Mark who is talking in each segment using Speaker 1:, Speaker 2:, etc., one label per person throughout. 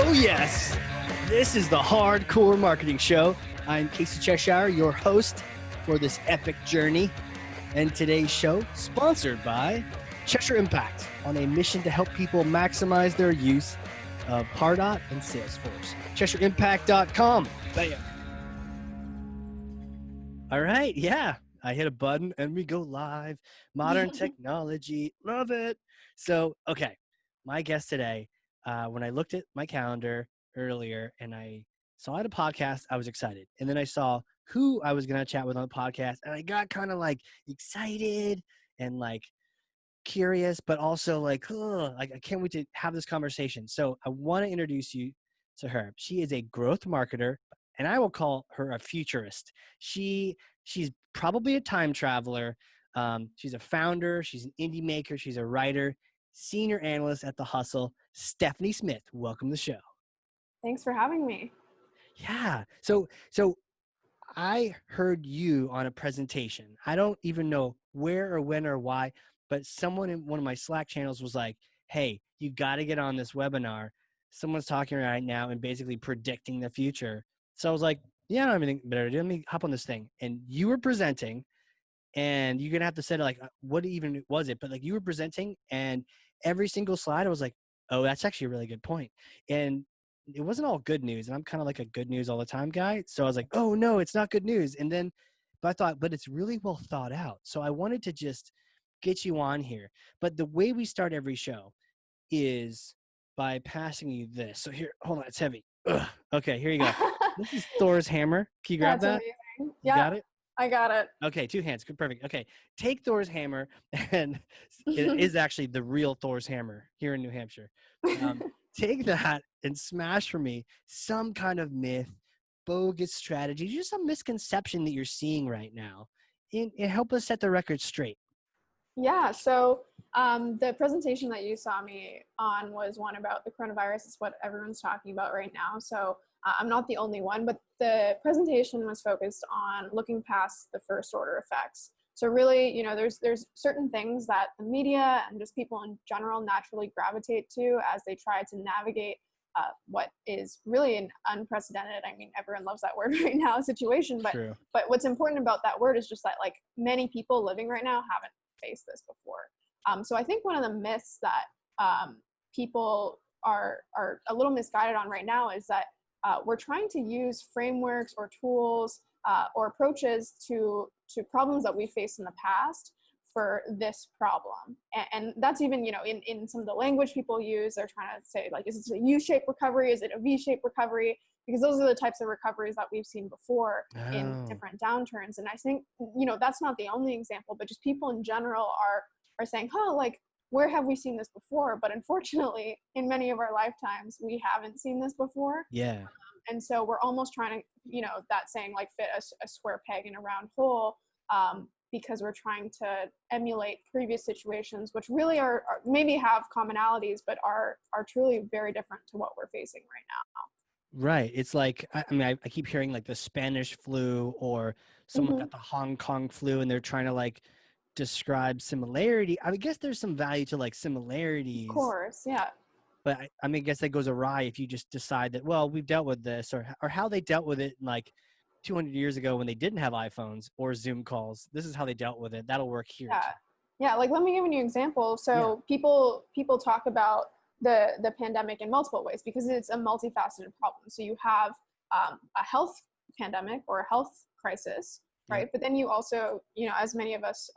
Speaker 1: Oh, yes. This is the Hardcore Marketing Show. I'm Casey Cheshire, your host for this epic journey. And today's show, sponsored by Cheshire Impact, on a mission to help people maximize their use of Pardot and Salesforce. CheshireImpact.com. Bam. All right. Yeah. I hit a button and we go live. Modern technology. Love it. So, okay. My guest today, when I looked at my calendar earlier and I saw I had a podcast, I was excited. And then I saw who I was going to chat with on the podcast. And I got kind of like excited and like curious, but also like I can't wait to have this conversation. So I want to introduce you to her. She is a growth marketer, and I will call her a futurist. She's probably a time traveler. She's a founder. She's an indie maker. She's a writer, senior analyst at The Hustle. Stephanie Smith, welcome to the show.
Speaker 2: Thanks for having me.
Speaker 1: Yeah. So I heard you on a presentation. I don't even know where or when or why, but someone in one of my Slack channels was like, hey, you got to get on this webinar. Someone's talking right now and basically predicting the future. So I was like, yeah, I don't have anything better to do. Let me hop on this thing. And you were presenting, and you're going to have to say like, what even was it? But like you were presenting, and every single slide, I was like, oh, that's actually a really good point. And it wasn't all good news. And I'm kind of like a good news all the time guy. So I was like, oh no, it's not good news. And then, but I thought, but it's really well thought out. So I wanted to just get you on here. But the way we start every show is by passing you this. So here, hold on, it's heavy. Ugh. Okay, here you go. This is Thor's hammer. Can you grab that?
Speaker 2: Amazing.
Speaker 1: You got it?
Speaker 2: I got it.
Speaker 1: Okay, two hands. Good, perfect. Okay, take Thor's hammer, and it is actually the real Thor's hammer here in New Hampshire. Take that and smash for me some kind of myth, bogus strategy, just some misconception that you're seeing right now, and help us set the record straight.
Speaker 2: Yeah, so the presentation that you saw me on was one about the coronavirus. It's what everyone's talking about right now. So I'm not the only one, but the presentation was focused on looking past the first order effects. So really, you know, there's certain things that the media and just people in general naturally gravitate to as they try to navigate what is really an unprecedented, I mean, everyone loves that word right now, situation.
Speaker 1: True.
Speaker 2: But what's important about that word is just that like many people living right now haven't faced this before. So I think one of the myths that people are a little misguided on right now is that we're trying to use frameworks or tools or approaches to problems that we faced in the past for this problem. And that's even, you know, in some of the language people use, they're trying to say like, is it a U-shaped recovery? Is it a V-shaped recovery? Because those are the types of recoveries that we've seen before in different downturns. And I think, you know, that's not the only example, but just people in general are saying, oh, like, where have we seen this before? But unfortunately, in many of our lifetimes, we haven't seen this before.
Speaker 1: Yeah.
Speaker 2: And so we're almost trying to, you know, that saying like fit a square peg in a round hole, because we're trying to emulate previous situations, which really are maybe have commonalities, but are truly very different to what we're facing right now.
Speaker 1: Right. It's like, I mean, I keep hearing like the Spanish flu or someone got the Hong Kong flu, and they're trying to like describe similarity. I guess there's some value to like similarities.
Speaker 2: Of course. Yeah.
Speaker 1: But I mean, I guess that goes awry if you just decide that, well, we've dealt with this, or how they dealt with it like 200 years ago when they didn't have iPhones or Zoom calls. This is how they dealt with it. That'll work here.
Speaker 2: Yeah. Yeah. Like, let me give you an example. So people talk about the pandemic in multiple ways because it's a multifaceted problem. So you have a health pandemic or a health crisis, right? But then you also, you know, as many of us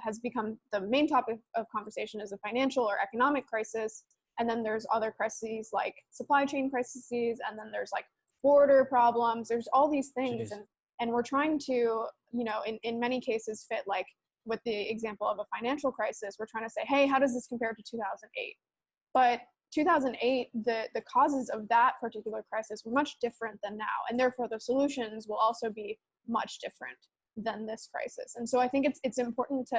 Speaker 2: has become the main topic of conversation is a financial or economic crisis. And then there's other crises like supply chain crises, and then there's like border problems. There's all these things. And we're trying to, you know, in many cases fit like with the example of a financial crisis, we're trying to say, hey, how does this compare to 2008? But 2008, the causes of that particular crisis were much different than now. And therefore the solutions will also be much different than this crisis. And so I think it's important to,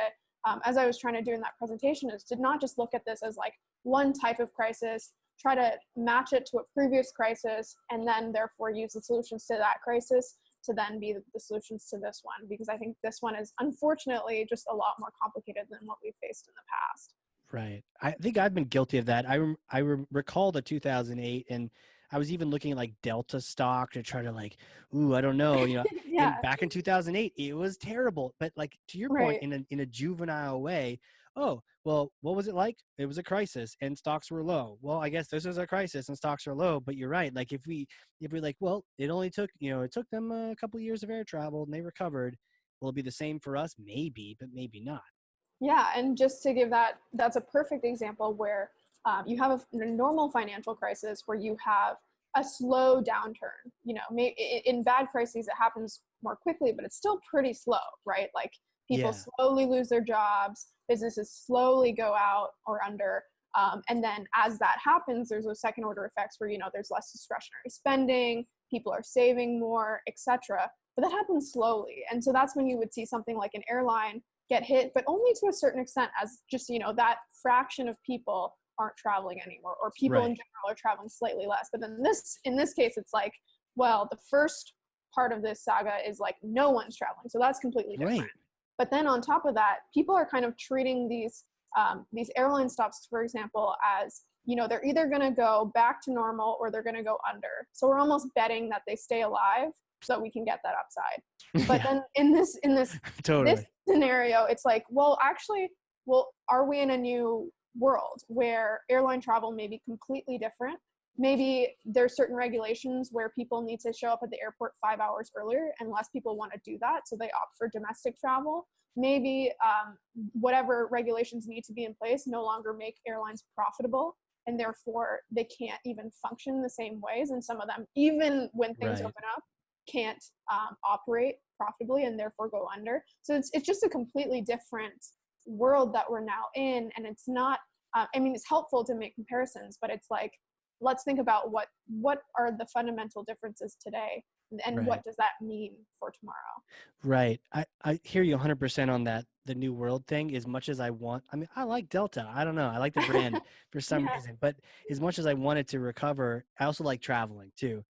Speaker 2: as I was trying to do in that presentation, is to not just look at this as like one type of crisis, try to match it to a previous crisis, and then therefore use the solutions to that crisis to then be the solutions to this one. Because I think this one is unfortunately just a lot more complicated than what we've faced in the past.
Speaker 1: Right. I think I've been guilty of that. I recall the 2008, and I was even looking at like Delta stock to try to like, ooh, I don't know, and
Speaker 2: Yeah,
Speaker 1: back in 2008, it was terrible. But like to your point,
Speaker 2: right.
Speaker 1: in a juvenile way, oh, well, what was it like? It was a crisis and stocks were low. Well, I guess this is a crisis and stocks are low, but you're right. Like if we're like, well, it only took, it took them a couple of years of air travel and they recovered. Will it be the same for us? Maybe, but maybe not.
Speaker 2: Yeah, and just to give that's a perfect example where you have a normal financial crisis where you have a slow downturn. In bad crises, it happens more quickly, but it's still pretty slow, right? Like people
Speaker 1: Yeah.
Speaker 2: slowly lose their jobs, businesses slowly go out or under. And then as that happens, there's those second order effects where, there's less discretionary spending, people are saving more, etc. But that happens slowly. And so that's when you would see something like an airline get hit, but only to a certain extent, as just, that fraction of people aren't traveling anymore, or people in
Speaker 1: Right.
Speaker 2: general are traveling slightly less. But then in this case, it's like, well, the first part of this saga is like no one's traveling. So that's completely different.
Speaker 1: Right.
Speaker 2: But then on top of that, people are kind of treating these airline stops, for example, as, they're either going to go back to normal or they're going to go under. So we're almost betting that they stay alive so we can get that upside. But
Speaker 1: Yeah.
Speaker 2: then this
Speaker 1: Totally.
Speaker 2: scenario, it's like, well, actually, are we in a new world where airline travel may be completely different? Maybe there's certain regulations where people need to show up at the airport 5 hours earlier, and less people want to do that, so they opt for domestic travel. Maybe whatever regulations need to be in place no longer make airlines profitable, and therefore they can't even function the same ways. And some of them, even when things
Speaker 1: Right.
Speaker 2: open up, can't operate profitably and therefore go under. So it's just a completely different world that we're now in. And it's not, it's helpful to make comparisons, but it's like, let's think about what are the fundamental differences today, and
Speaker 1: Right.
Speaker 2: what does that mean for tomorrow?
Speaker 1: Right. I hear you 100% on that. The new world thing, as much as I want, I mean, I like Delta. I don't know. I like the brand for some
Speaker 2: Yeah.
Speaker 1: reason, but as much as I wanted to recover, I also like traveling too.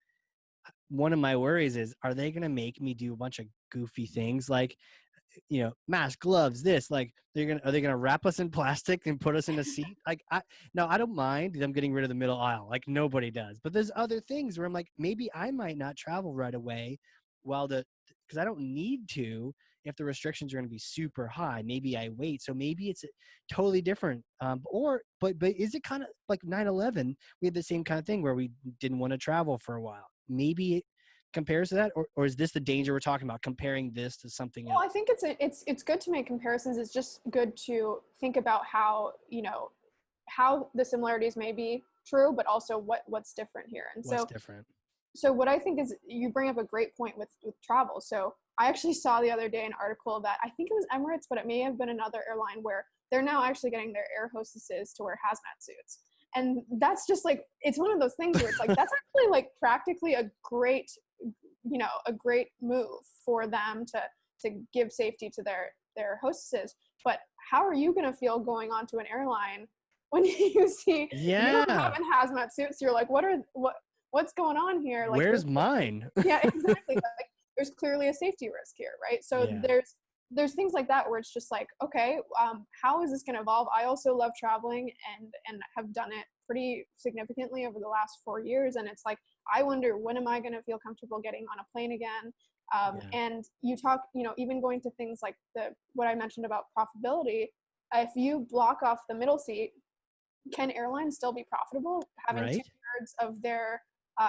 Speaker 1: One of my worries is, are they going to make me do a bunch of goofy things like, mask, gloves, this, like are they gonna wrap us in plastic and put us in a seat? Like no, I don't mind them getting rid of the middle aisle, like nobody does. But there's other things where I'm like, maybe I might not travel right away while because I don't need to if the restrictions are going to be super high. Maybe I wait. So maybe it's totally different. But is it kind of like 9/11? We had the same kind of thing where we didn't want to travel for a while. Maybe it compares to that, or is this the danger we're talking about, comparing this to something
Speaker 2: Well, I
Speaker 1: else?
Speaker 2: think it's good to make comparisons. It's just good to think about how the similarities may be true, but also what's different here. And
Speaker 1: What's
Speaker 2: so
Speaker 1: different?
Speaker 2: what I think is, you bring up a great point with travel. So I actually saw the other day an article that I think it was Emirates, but it may have been another airline, where they're now actually getting their air hostesses to wear hazmat suits. And that's just like, it's one of those things where it's like, that's actually like practically a great move for them to give safety to their hostesses. But how are you going to feel going on to an airline when you see you
Speaker 1: Yeah.
Speaker 2: having hazmat suits? You're like, what's going on here? Like,
Speaker 1: Where's mine?
Speaker 2: yeah, exactly. Like, there's clearly a safety risk here, right? So
Speaker 1: Yeah.
Speaker 2: there's things like that where it's just like, okay, how is this going to evolve? I also love traveling and have done it pretty significantly over the last 4 years, and it's like, I wonder, when am I going to feel comfortable getting on a plane again?
Speaker 1: Yeah.
Speaker 2: And you talk, even going to things like what I mentioned about profitability. If you block off the middle seat, can airlines still be profitable having
Speaker 1: Right.
Speaker 2: 2/3 of their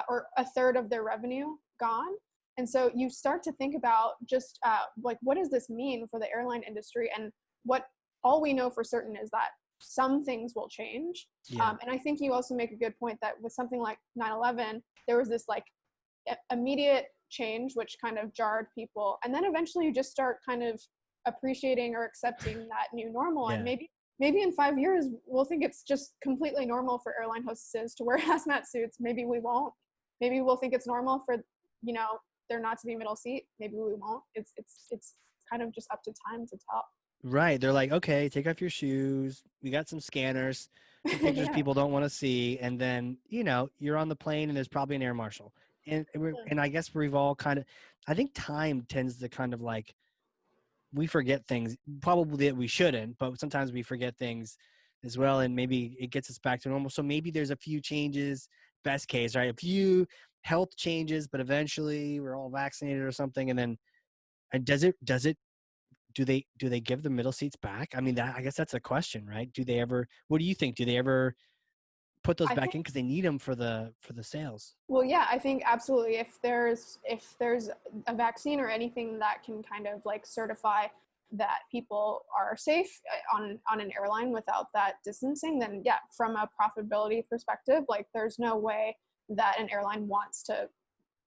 Speaker 2: or a third of their revenue gone? And so you start to think about just like, what does this mean for the airline industry? And what all we know for certain is that some things will change.
Speaker 1: Yeah.
Speaker 2: And I think you also make a good point that with something like 9/11, there was this like immediate change, which kind of jarred people. And then eventually you just start kind of appreciating or accepting that new normal. And
Speaker 1: Yeah.
Speaker 2: maybe in 5 years, we'll think it's just completely normal for airline hostesses to wear hazmat suits. Maybe we won't. Maybe we'll think it's normal for, there not to be middle seat. Maybe we won't. It's kind of just up to time to tell.
Speaker 1: Right. They're like, okay, take off your shoes. We got some scanners, some pictures
Speaker 2: Yeah.
Speaker 1: people don't want to see. And then, you're on the plane and there's probably an air marshal. And I guess we've all kind of, I think time tends to kind of like, we forget things probably that we shouldn't, but sometimes we forget things as well. And maybe it gets us back to normal. So maybe there's a few changes best case, right? If you health changes, but eventually we're all vaccinated or something, and then and do they give the middle seats back? I mean, I guess that's a question, right? Do they ever? What do you think? Do they ever put those
Speaker 2: I
Speaker 1: back
Speaker 2: think,
Speaker 1: in because they need them for the sales?
Speaker 2: well, yeah, I think absolutely. If there's a vaccine or anything that can kind of like certify that people are safe on an airline without that distancing, then yeah, from a profitability perspective, like there's no way that an airline wants to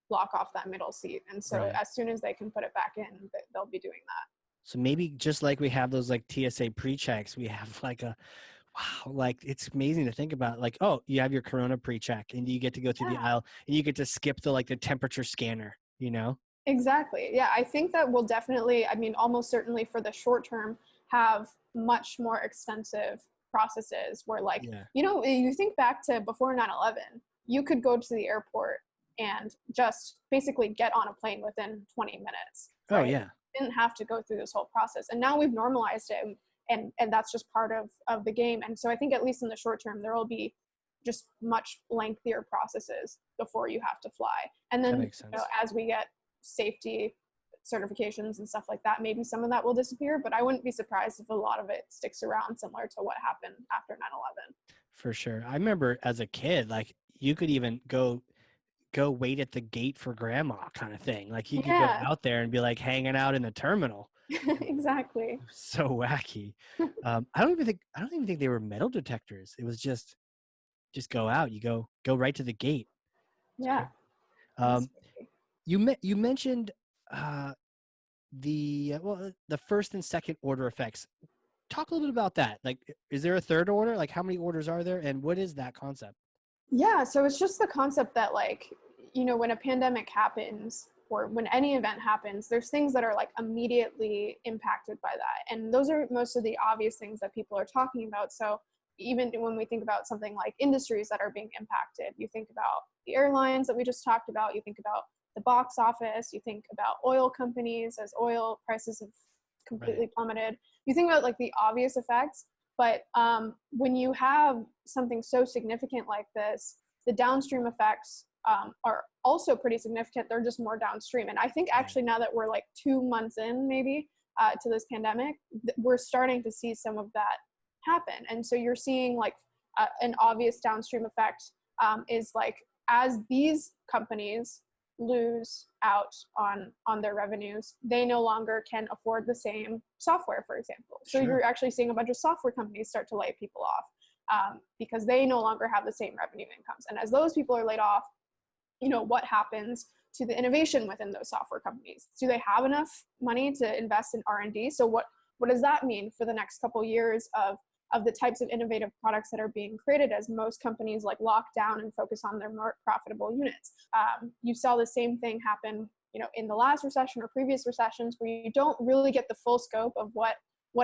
Speaker 2: block off that middle seat. And so
Speaker 1: Right.
Speaker 2: as soon as they can put it back in, they'll be doing that.
Speaker 1: So maybe just like we have those like TSA pre-checks, we have like a wow, like it's amazing to think about. Like, oh, you have your Corona pre-check, and you get to go through the
Speaker 2: Yeah,
Speaker 1: aisle, and you get to skip the temperature scanner. You know?
Speaker 2: exactly. Yeah, I think that will definitely, I mean, almost certainly for the short term, have much more extensive processes where, like,
Speaker 1: Yeah.
Speaker 2: you think back to before 9/11, you could go to the airport and just basically get on a plane within 20 minutes,
Speaker 1: Oh
Speaker 2: right?
Speaker 1: yeah.
Speaker 2: You didn't have to go through this whole process. And now we've normalized it, and that's just part of the game. And so I think at least in the short term, there will be just much lengthier processes before you have to fly. And
Speaker 1: That
Speaker 2: then,
Speaker 1: makes sense.
Speaker 2: as we get safety certifications and stuff like that, maybe some of that will disappear, but I wouldn't be surprised if a lot of it sticks around, similar to what happened after 9/11.
Speaker 1: For sure. I remember as a kid, like you could even go wait at the gate for grandma kind of thing. Like you could go
Speaker 2: Yeah.
Speaker 1: out there and be like hanging out in the terminal.
Speaker 2: Exactly.
Speaker 1: So wacky. I don't even think they were metal detectors. It was just go out. You go right to the gate. It's
Speaker 2: Yeah,
Speaker 1: crazy.
Speaker 2: that's
Speaker 1: Um, you mentioned uh, the first and second order effects. Talk a little bit about that. Like, is there a third order? Like, how many orders are there, and what is that concept?
Speaker 2: Yeah, so it's just the concept that, like, when a pandemic happens or when any event happens, there's things that are like immediately impacted by that. And those are most of the obvious things that people are talking about. So even when we think about something like industries that are being impacted, you think about the airlines that we just talked about, you think about the box office, you think about oil companies as oil prices have
Speaker 1: Right.
Speaker 2: completely plummeted. You think about like the obvious effects, but when you have something so significant like this, the downstream effects are also pretty significant. They're just more downstream. And I think
Speaker 1: Yeah.
Speaker 2: actually now that we're like 2 months in maybe to this pandemic, we're starting to see some of that happen. And so you're seeing like an obvious downstream effect is like as these companies lose out on their revenues, they no longer can afford the same software, for example. So
Speaker 1: Sure.
Speaker 2: you're actually seeing a bunch of software companies start to lay people off because they no longer have the same revenue incomes. And as those people are laid off, what happens to the innovation within those software companies? Do they have enough money to invest in R&D? So what does that mean for the next couple of years of the types of innovative products that are being created as most companies like lock down and focus on their more profitable units? You saw the same thing happen, in the last recession or previous recessions, where you don't really get the full scope of what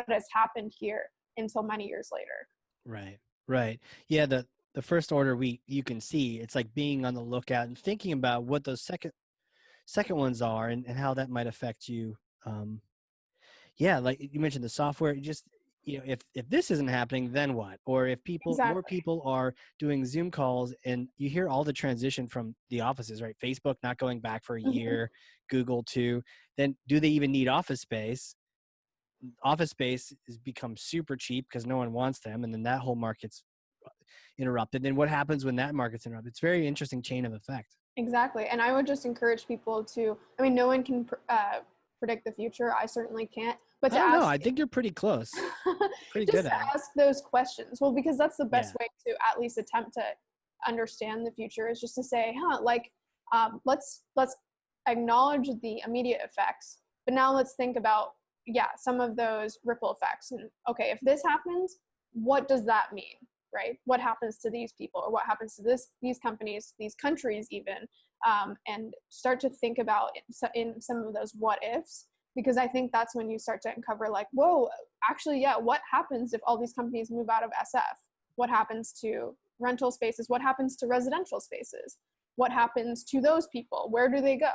Speaker 2: has happened here until many years later.
Speaker 1: Right. Right. Yeah. The first order you can see it's like being on the lookout and thinking about what those second ones are and how that might affect you. Um, yeah, like you mentioned the software. Just if this isn't happening, then what? Or if more
Speaker 2: Exactly.
Speaker 1: people are doing Zoom calls, and you hear all the transition from the offices, right? Facebook not going back for a
Speaker 2: Mhm.
Speaker 1: year, Google too. Then do they even need office space? Office space has become super cheap because no one wants them, and then that whole market's interrupted. Then what happens when that market's interrupted? It's a very interesting chain of effect.
Speaker 2: Exactly. And I would just encourage people to, I mean, no one can predict the future. I certainly can't, but
Speaker 1: I
Speaker 2: to
Speaker 1: don't know.
Speaker 2: ask,
Speaker 1: I think you're pretty close, pretty
Speaker 2: just
Speaker 1: good
Speaker 2: to
Speaker 1: at it.
Speaker 2: ask those questions. Well, because that's the best
Speaker 1: Yeah.
Speaker 2: way to at least attempt to understand the future, is just to say, like, let's acknowledge the immediate effects, but now let's think about, yeah, some of those ripple effects. And okay, if this happens, what does that mean? Right? What happens to these people, or what happens to these companies, these countries, even, and start to think about in some of those what ifs, because I think that's when you start to uncover, like, whoa, actually, yeah, what happens if all these companies move out of SF? What happens to rental spaces? What happens to residential spaces? What happens to those people? Where do they go?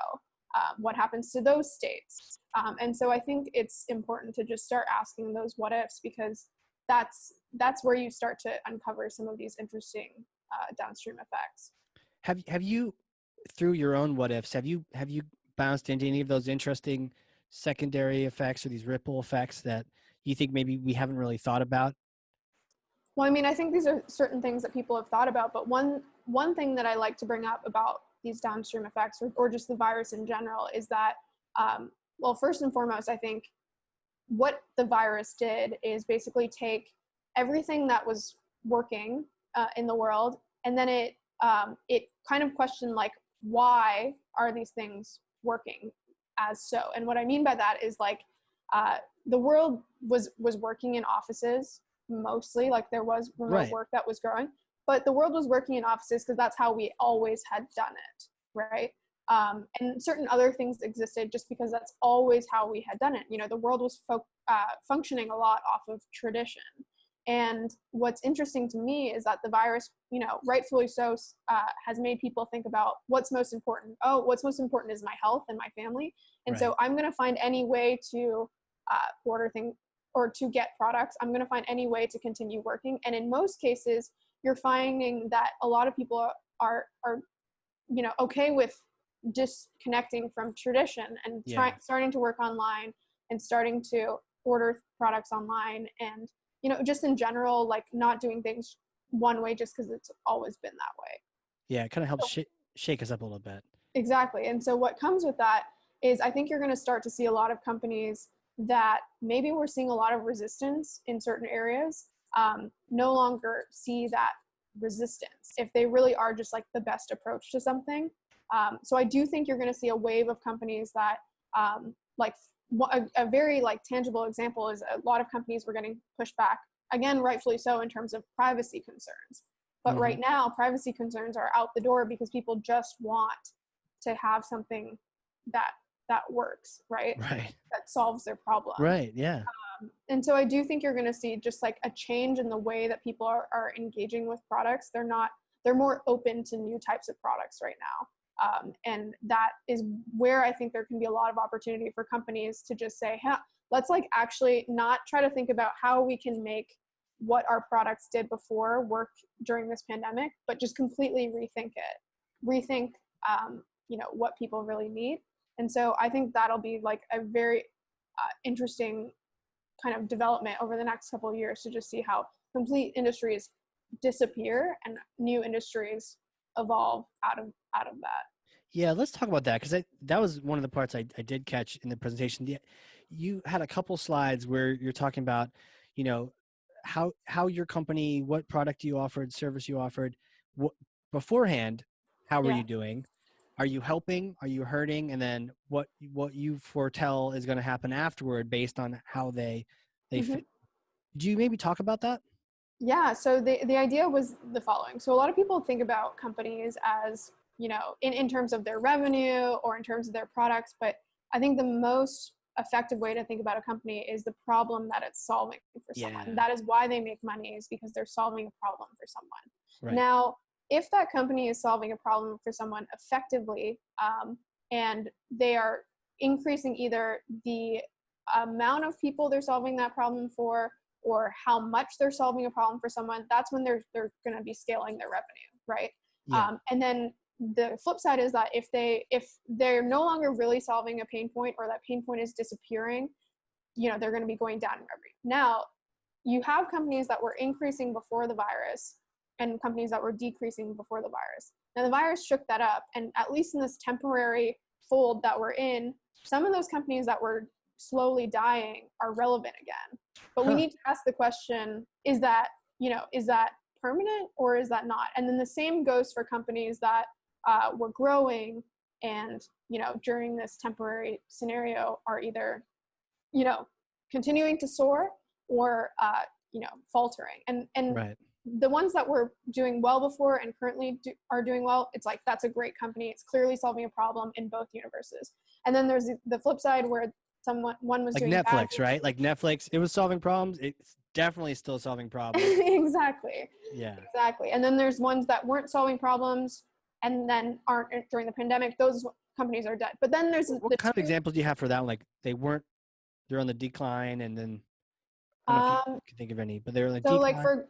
Speaker 2: What happens to those states? And so I think it's important to just start asking those what ifs, because that's where you start to uncover some of these interesting downstream effects.
Speaker 1: have you, through your own what ifs, have you bounced into any of those interesting secondary effects or these ripple effects that you think maybe we haven't really thought about?
Speaker 2: Well, I mean, I think these are certain things that people have thought about, but one thing that I like to bring up about these downstream effects, or just the virus in general, is that, well, first and foremost, I think what the virus did is basically take everything that was working in the world, and then it kind of questioned, like, why are these things working as so? And what I mean by that is, like, the world was working in offices mostly, like there was remote work that was growing, but the world was working in offices because that's how we always had done it, right? And certain other things existed just because that's always how we had done it. You know, the world was functioning a lot off of tradition. And what's interesting to me is that the virus, you know, rightfully so, has made people think about what's most important. Oh, what's most important is my health and my family. And so I'm going to find any way to order things or to get products. I'm going to find any way to continue working. And in most cases, you're finding that a lot of people are you know, okay with disconnecting from tradition and starting to work online and starting to order products online, and, you know, just in general, like not doing things one way just because it's always been that way.
Speaker 1: Yeah, it kind of helps shake us up a little bit.
Speaker 2: Exactly. And so what comes with that is, I think you're going to start to see a lot of companies that maybe we're seeing a lot of resistance in certain areas, no longer see that resistance if they really are just like the best approach to something. So I do think you're going to see a wave of companies that, like a very like tangible example is a lot of companies were getting pushed back, again, rightfully so, in terms of privacy concerns. But right now, privacy concerns are out the door because people just want to have something that works, right? That solves their problem.
Speaker 1: Yeah.
Speaker 2: And so I do think you're going to see just like a change in the way that people are engaging with products. They're more open to new types of products right now. And that is where I think there can be a lot of opportunity for companies to just say, hey, let's like actually not try to think about how we can make what our products did before work during this pandemic, but just completely rethink you know, what people really need. And so I think that'll be like a very interesting kind of development over the next couple of years, to just see how complete industries disappear and new industries evolve out of that.
Speaker 1: Yeah, let's talk about that, because that was one of the parts I did catch in the presentation. You had a couple slides where you're talking about, you know, how your company, what product you offered, service you offered, what beforehand, how were you doing? Are you helping? Are you hurting? And then what you foretell is going to happen afterward based on how they fit. Do you maybe talk about that?
Speaker 2: Yeah, so the idea was the following. So a lot of people think about companies as, you know, in terms of their revenue or in terms of their products, but I think the most effective way to think about a company is the problem that it's solving for someone. That is why they make money, is because they're solving a problem for someone. Now, if that company is solving a problem for someone effectively, and they are increasing either the amount of people they're solving that problem for, or how much they're solving a problem for someone, that's when they're going to be scaling their revenue, right? And then the flip side is that if they're no longer really solving a pain point, or that pain point is disappearing, you know, they're going to be going down in revenue. Now, you have companies that were increasing before the virus and companies that were decreasing before the virus. Now, the virus shook that up, and at least in this temporary fold that we're in, some of those companies that were slowly dying are relevant again. But we need to ask the question, is that permanent, or is that not? And then the same goes for companies that were growing and, you know, during this temporary scenario are either, you know, continuing to soar or, you know, faltering. And the ones that were doing well before and currently are doing well, it's like, that's a great company. It's clearly solving a problem in both universes. And then there's the flip side where one was
Speaker 1: like
Speaker 2: doing
Speaker 1: Netflix,
Speaker 2: bad.
Speaker 1: right? Like Netflix, it was solving problems. It's definitely still solving problems.
Speaker 2: Exactly.
Speaker 1: Yeah.
Speaker 2: Exactly. And then there's ones that weren't solving problems and then aren't during the pandemic. Those companies are dead. But then there's
Speaker 1: what kind of examples do you have for that one? Like they're on the decline, and then I don't know if you can think of any, but they're on the decline.
Speaker 2: Like for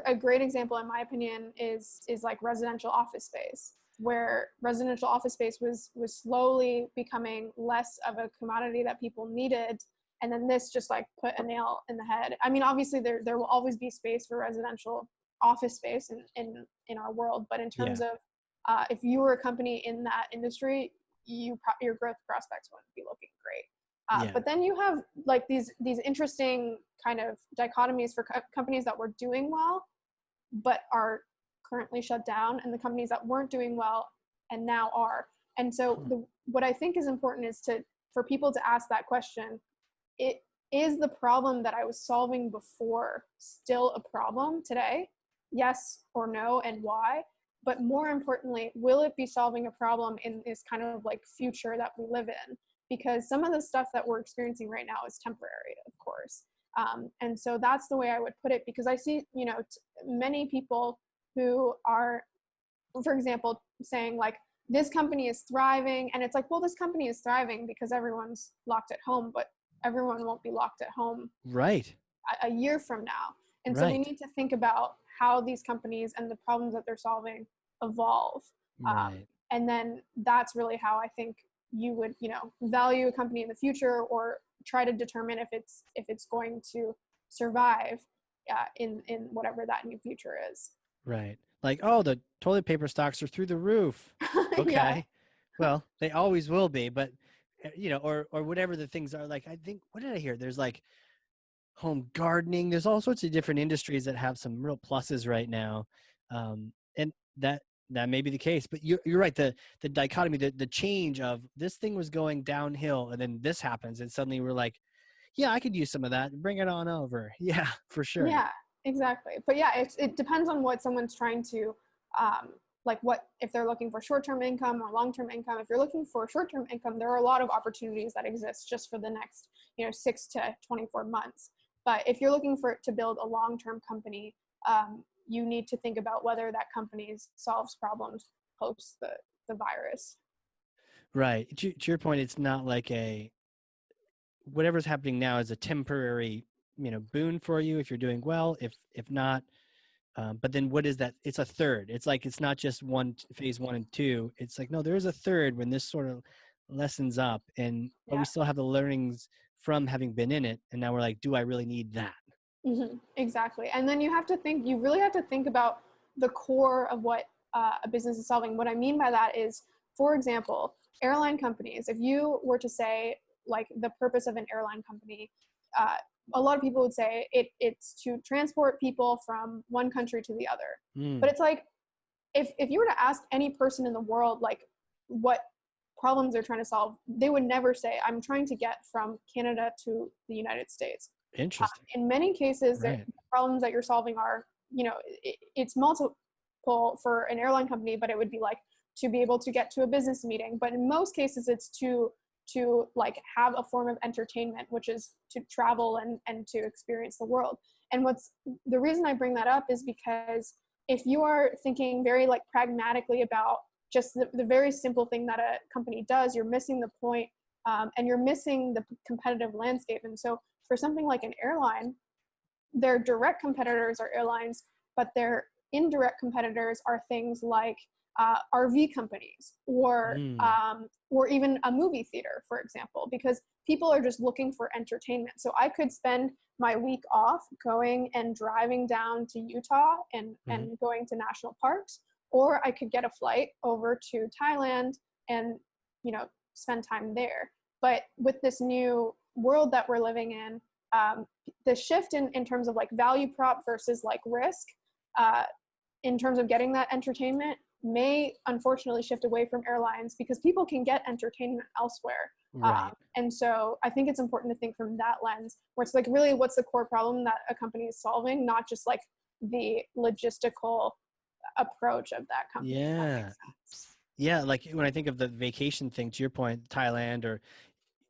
Speaker 2: a great example, in my opinion, is like residential office space. where residential office space was slowly becoming less of a commodity that people needed. And then this just like put a nail in the head. I mean, obviously there will always be space for residential office space in our world, but in terms of if you were a company in that industry, your growth prospects wouldn't be looking great. But then you have like these interesting kind of dichotomies for companies that were doing well, but are currently shut down, and the companies that weren't doing well and now are. And so what I think is important is for people to ask that question. It is the problem that I was solving before still a problem today? Yes or no, and why? But more importantly, will it be solving a problem in this kind of like future that we live in? Because some of the stuff that we're experiencing right now is temporary, of course. And so that's the way I would put it, because I see, many people who are, for example, saying like, this company is thriving. And it's like, well, this company is thriving because everyone's locked at home, but everyone won't be locked at home a year from now. And so we need to think about how these companies and the problems that they're solving evolve. And then that's really how I think you would, value a company in the future, or try to determine if it's going to survive in whatever that new future is.
Speaker 1: Right. Like, oh, the toilet paper stocks are through the roof. Okay. Well, they always will be, but or whatever the things are. Like, I think, what did I hear? There's like home gardening. There's all sorts of different industries that have some real pluses right now. And that may be the case, but you're right. The dichotomy, the change of this thing was going downhill, and then this happens, and suddenly we're like, yeah, I could use some of that. Bring it on over. Yeah, for sure.
Speaker 2: Yeah, exactly. But yeah, it depends on what someone's trying to, like what, if they're looking for short-term income or long-term income. If you're looking for short-term income, there are a lot of opportunities that exist just for the next, 6 to 24 months. But if you're looking to build a long-term company, you need to think about whether that company solves problems post the virus.
Speaker 1: Right. To your point, it's not like whatever's happening now is a temporary, boon for you if you're doing well. If not, but then what is that? It's a third. It's like, it's not just phase 1 and 2. It's like, no, there is a third when this sort of lessens up, but we still have the learnings from having been in it. And now we're like, do I really need that?
Speaker 2: Mm-hmm. Exactly. And then you really have to think about the core of what a business is solving. What I mean by that is, for example, airline companies. If you were to say like the purpose of an airline company, a lot of people would say it's to transport people from one country to the other. But it's like, if you were to ask any person in the world, like what problems they're trying to solve, they would never say, I'm trying to get from Canada to the United States.
Speaker 1: Interesting.
Speaker 2: In many cases, the problems that you're solving are, it's multiple for an airline company, but it would be like to be able to get to a business meeting. But in most cases, it's to like have a form of entertainment, which is to travel and to experience the world. And the reason I bring that up is because if you are thinking very like pragmatically about just the very simple thing that a company does, you're missing the point, and you're missing the competitive landscape. And so for something like an airline, their direct competitors are airlines, but their indirect competitors are things like RV companies or even a movie theater, for example, because people are just looking for entertainment. So I could spend my week off going and driving down to Utah and going to national parks, or I could get a flight over to Thailand and, spend time there. But with this new world that we're living in, the shift in terms of like value prop versus like risk, in terms of getting that entertainment, may unfortunately shift away from airlines because people can get entertainment elsewhere. And so I think it's important to think from that lens, where it's like, really, what's the core problem that a company is solving, not just like the logistical approach of that company.
Speaker 1: Yeah. Like when I think of the vacation thing, to your point, Thailand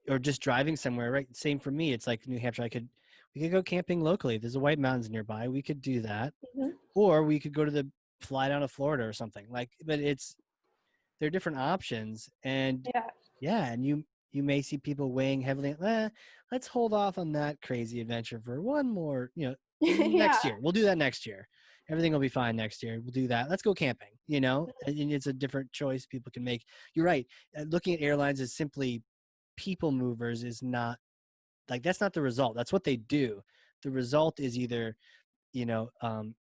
Speaker 1: or just driving somewhere, right? Same for me. It's like New Hampshire. We could go camping locally. There's a White Mountains nearby. We could do that. Or we could go to fly down to Florida or something like, but there are different options. And and you may see people weighing heavily, let's hold off on that crazy adventure for one more, next year. We'll do that next year. everything will be fine next year. We'll do that. Let's go camping, you know, and it's a different choice people can make. You're right. Looking at airlines as simply people movers is not like, that's not the result. That's what they do. The result is either, you know,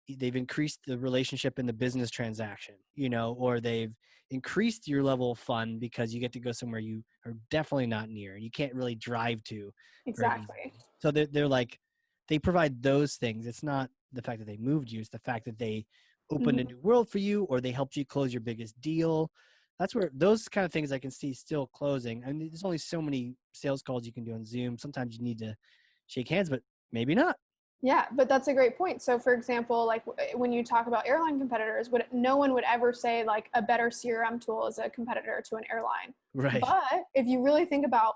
Speaker 1: they've increased the relationship in the business transaction, you know, or they've increased your level of fun because you get to go somewhere you are definitely not near and you can't really drive to very
Speaker 2: Exactly.
Speaker 1: easily. So they're like, they provide those things. It's not the fact that they moved you, it's the fact that they opened a
Speaker 2: Mhm.
Speaker 1: new world for you, or they helped you close your biggest deal. That's where those kind of things I can see still closing. I mean, there's only so many sales calls you can do on Zoom. Sometimes you need to shake hands, but maybe not.
Speaker 2: Yeah, but that's a great point. So, for example, like when you talk about airline competitors, no one would ever say like a better CRM tool is a competitor to an airline.
Speaker 1: Right.
Speaker 2: But if you really think about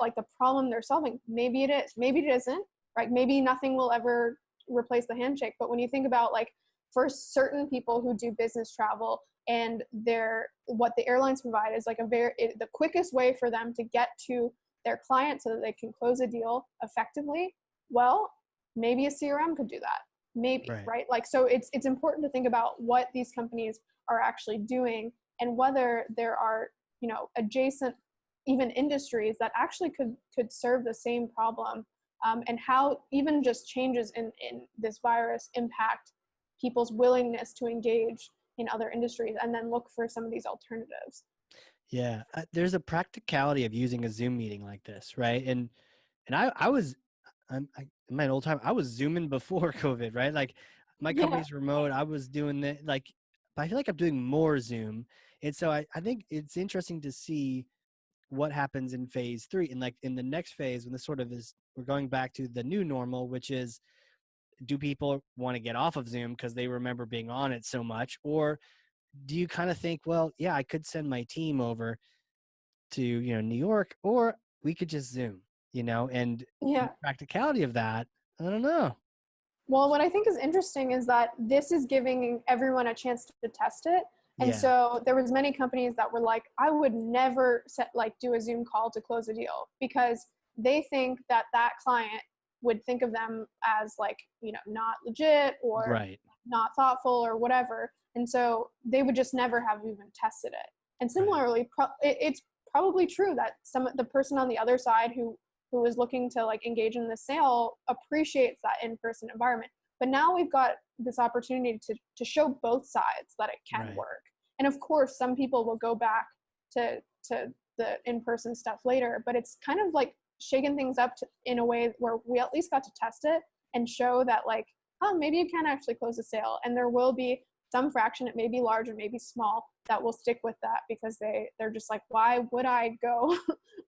Speaker 2: like the problem they're solving, maybe it is, maybe it isn't, right? Maybe nothing will ever replace the handshake. But when you think about like for certain people who do business travel and what the airlines provide is like the quickest way for them to get to their client so that they can close a deal effectively, well, maybe a CRM could do that. Maybe,
Speaker 1: Right.
Speaker 2: right? Like, so it's important to think about what these companies are actually doing and whether there are, adjacent even industries that actually could serve the same problem, and how even just changes in this virus impact people's willingness to engage in other industries and then look for some of these alternatives.
Speaker 1: Yeah, there's a practicality of using a Zoom meeting like this, right? And I was, in my old time, I was Zooming before COVID, right? Like my
Speaker 2: Yeah.
Speaker 1: company's remote. I was doing that, like, but I feel like I'm doing more Zoom, and so I think it's interesting to see what happens in phase 3, and like in the next phase when this sort of is, we're going back to the new normal, which is, do people want to get off of Zoom because they remember being on it so much, or do you kind of think, well, yeah, I could send my team over to, you know, New York, or we could just Zoom, you know, and the
Speaker 2: Yeah.
Speaker 1: practicality of that, I don't know.
Speaker 2: Well, what I think is interesting is that this is giving everyone a chance to test it. And
Speaker 1: Yeah,
Speaker 2: so there was many companies that were like, I would never do a Zoom call to close a deal because they think that that client would think of them as like, not legit or
Speaker 1: right,
Speaker 2: not thoughtful or whatever. And so they would just never have even tested it. And
Speaker 1: right,
Speaker 2: similarly, it's probably true that the person on the other side who is looking to like engage in the sale appreciates that in-person environment. But now we've got this opportunity to show both sides that it can
Speaker 1: right.
Speaker 2: work. And of course, some people will go back to the in-person stuff later, but it's kind of like shaking things up in a way where we at least got to test it and show that like, oh, maybe you can actually close a sale. And there will be some fraction, it may be large or maybe small, that will stick with that because they're just like, why would I go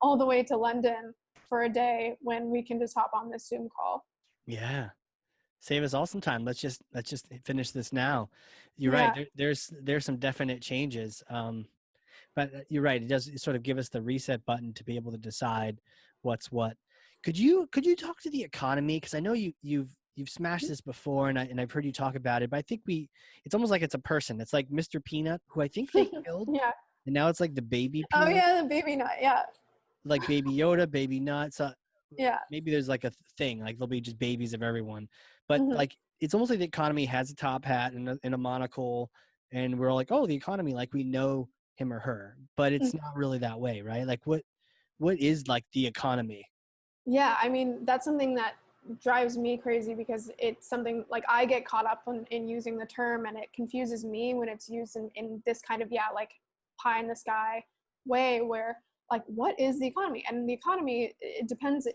Speaker 2: all the way to London for a day when we can just hop on this Zoom call?
Speaker 1: Yeah. Save us all some time. Let's just finish this now. You're right.
Speaker 2: Yeah.
Speaker 1: There's some definite changes. But you're right. It does sort of give us the reset button to be able to decide what's what. Could you talk to the economy? Because I know you've smashed this before, and I've heard you talk about it. But I think it's almost like it's a person. It's like Mr. Peanut, who I think they killed,
Speaker 2: Yeah.
Speaker 1: and now it's like the baby
Speaker 2: Oh
Speaker 1: Peanut,
Speaker 2: yeah, the baby nut. Yeah.
Speaker 1: like Baby Yoda, Baby Nut. So
Speaker 2: Yeah.
Speaker 1: maybe there's like a thing, like there'll be just babies of everyone. But
Speaker 2: Hmm.
Speaker 1: like it's almost like the economy has a top hat and a monocle, and we're all like, oh, the economy, like we know him or her, but it's not really that way, right? Like what is like the economy?
Speaker 2: Yeah, I mean, that's something that drives me crazy because it's something like I get caught up in using the term and it confuses me when it's used in this kind of, yeah, like pie in the sky way where like, what is the economy? And the economy, it depends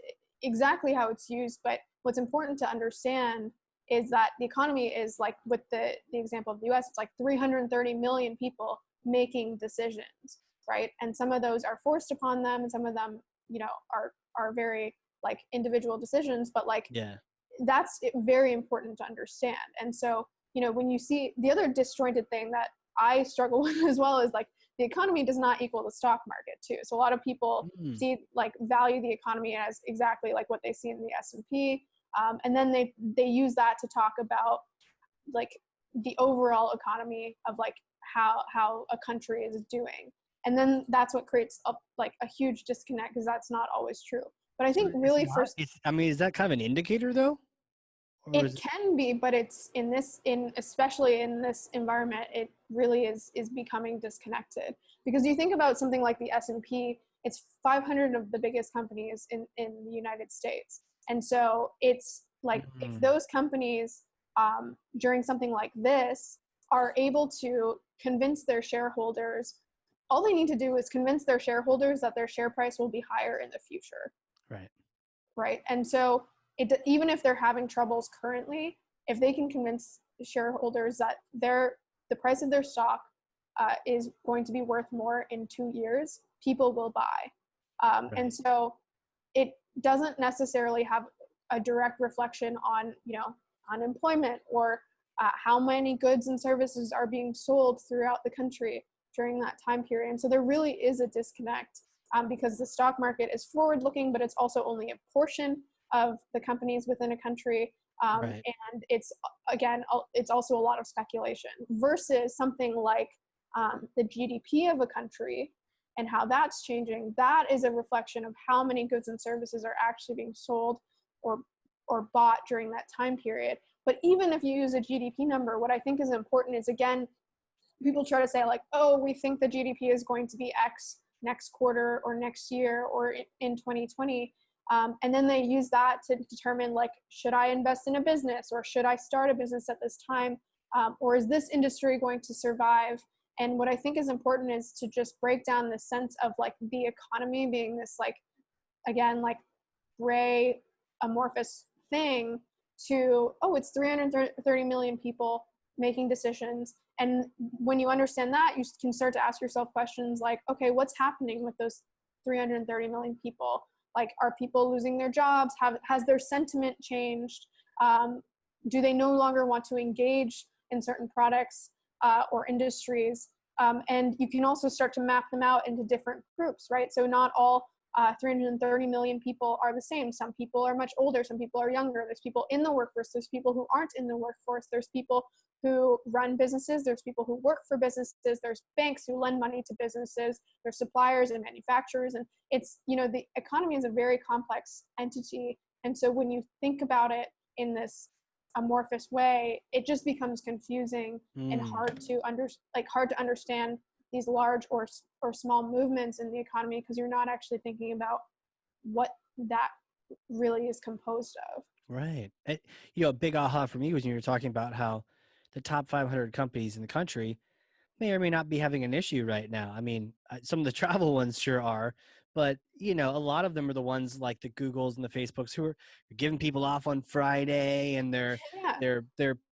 Speaker 2: exactly how it's used. But what's important to understand is that the economy is like with the example of the US, it's like 330 million people making decisions, right? And some of those are forced upon them and some of them, are very like individual decisions, but like
Speaker 1: Yeah,
Speaker 2: that's very important to understand. And so, when you see the other disjointed thing that I struggle with as well is like the economy does not equal the stock market too. So a lot of people
Speaker 1: mm,
Speaker 2: value the economy as exactly like what they see in the S&P, and then they use that to talk about like the overall economy of like how a country is doing. And then that's what creates a huge disconnect because that's not always true. But I
Speaker 1: so
Speaker 2: think
Speaker 1: it's
Speaker 2: really
Speaker 1: not.
Speaker 2: first,
Speaker 1: It's, I mean, is that kind of an indicator though? Or
Speaker 2: It
Speaker 1: is it?
Speaker 2: can be, but it's especially in this environment, it really is becoming disconnected. Because you think about something like the S&P, it's 500 of the biggest companies in the United States. And so it's like, if those companies during something like this are able to convince their shareholders, all they need to do is convince their shareholders that their share price will be higher in the future.
Speaker 1: Right.
Speaker 2: Right. And so even if they're having troubles currently, if they can convince shareholders that the price of their stock is going to be worth more in 2 years, people will buy.
Speaker 1: Right.
Speaker 2: And so it doesn't necessarily have a direct reflection on, unemployment or how many goods and services are being sold throughout the country during that time period. And so there really is a disconnect. Because the stock market is forward looking, but it's also only a portion of the companies within a country.
Speaker 1: Right.
Speaker 2: And it's also a lot of speculation versus something like the GDP of a country and how that's changing. That is a reflection of how many goods and services are actually being sold or bought during that time period. But even if you use a GDP number, what I think is important is, again, people try to say like, oh, we think the GDP is going to be X next quarter or next year or in 2020. And then they use that to determine, like, should I invest in a business or should I start a business at this time? Or is this industry going to survive? And what I think is important is to just break down the sense of like the economy being this, like, again, like gray amorphous thing to, oh, it's 330 million people making decisions. And when you understand that, you can start to ask yourself questions like, okay, what's happening with those 330 million people? Like, are people losing their jobs? Has their sentiment changed? Do they no longer want to engage in certain products or industries? And you can also start to map them out into different groups, right? So not all 330 million people are the same. Some people are much older. Some people are younger. There's people in the workforce. There's people who aren't in the workforce. There's people who run businesses. There's people who work for businesses. There's banks who lend money to businesses. There's suppliers and manufacturers. And it's, the economy is a very complex entity. And so when you think about it in this amorphous way, it just becomes confusing and hard to understand these large or small movements in the economy, because you're not actually thinking about what that really is composed of.
Speaker 1: Right. A big aha for me was when you were talking about how the top 500 companies in the country may or may not be having an issue right now. I mean, some of the travel ones sure are, but a lot of them are the ones like the Googles and the Facebooks who are giving people off on Friday, and they're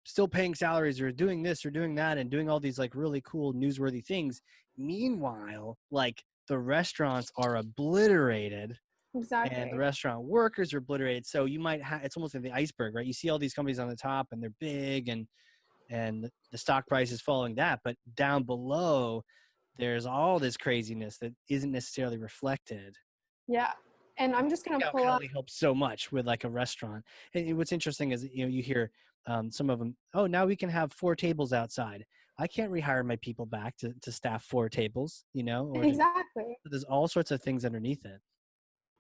Speaker 1: still paying salaries or doing this or doing that and doing all these like really cool newsworthy things. Meanwhile, like the restaurants are obliterated.
Speaker 2: Exactly.
Speaker 1: And the restaurant workers are obliterated. So you might have, it's almost like the iceberg, right? You see all these companies on the top and they're big and the stock price is following that. But down below, there's all this craziness that isn't necessarily reflected.
Speaker 2: Yeah. And I'm just going to pull
Speaker 1: It
Speaker 2: up.
Speaker 1: only helps so much with like a restaurant. And what's interesting is, you hear some of them, oh, now we can have 4 tables outside. I can't rehire my people back to staff 4 tables, or
Speaker 2: Exactly.
Speaker 1: there's all sorts of things underneath it.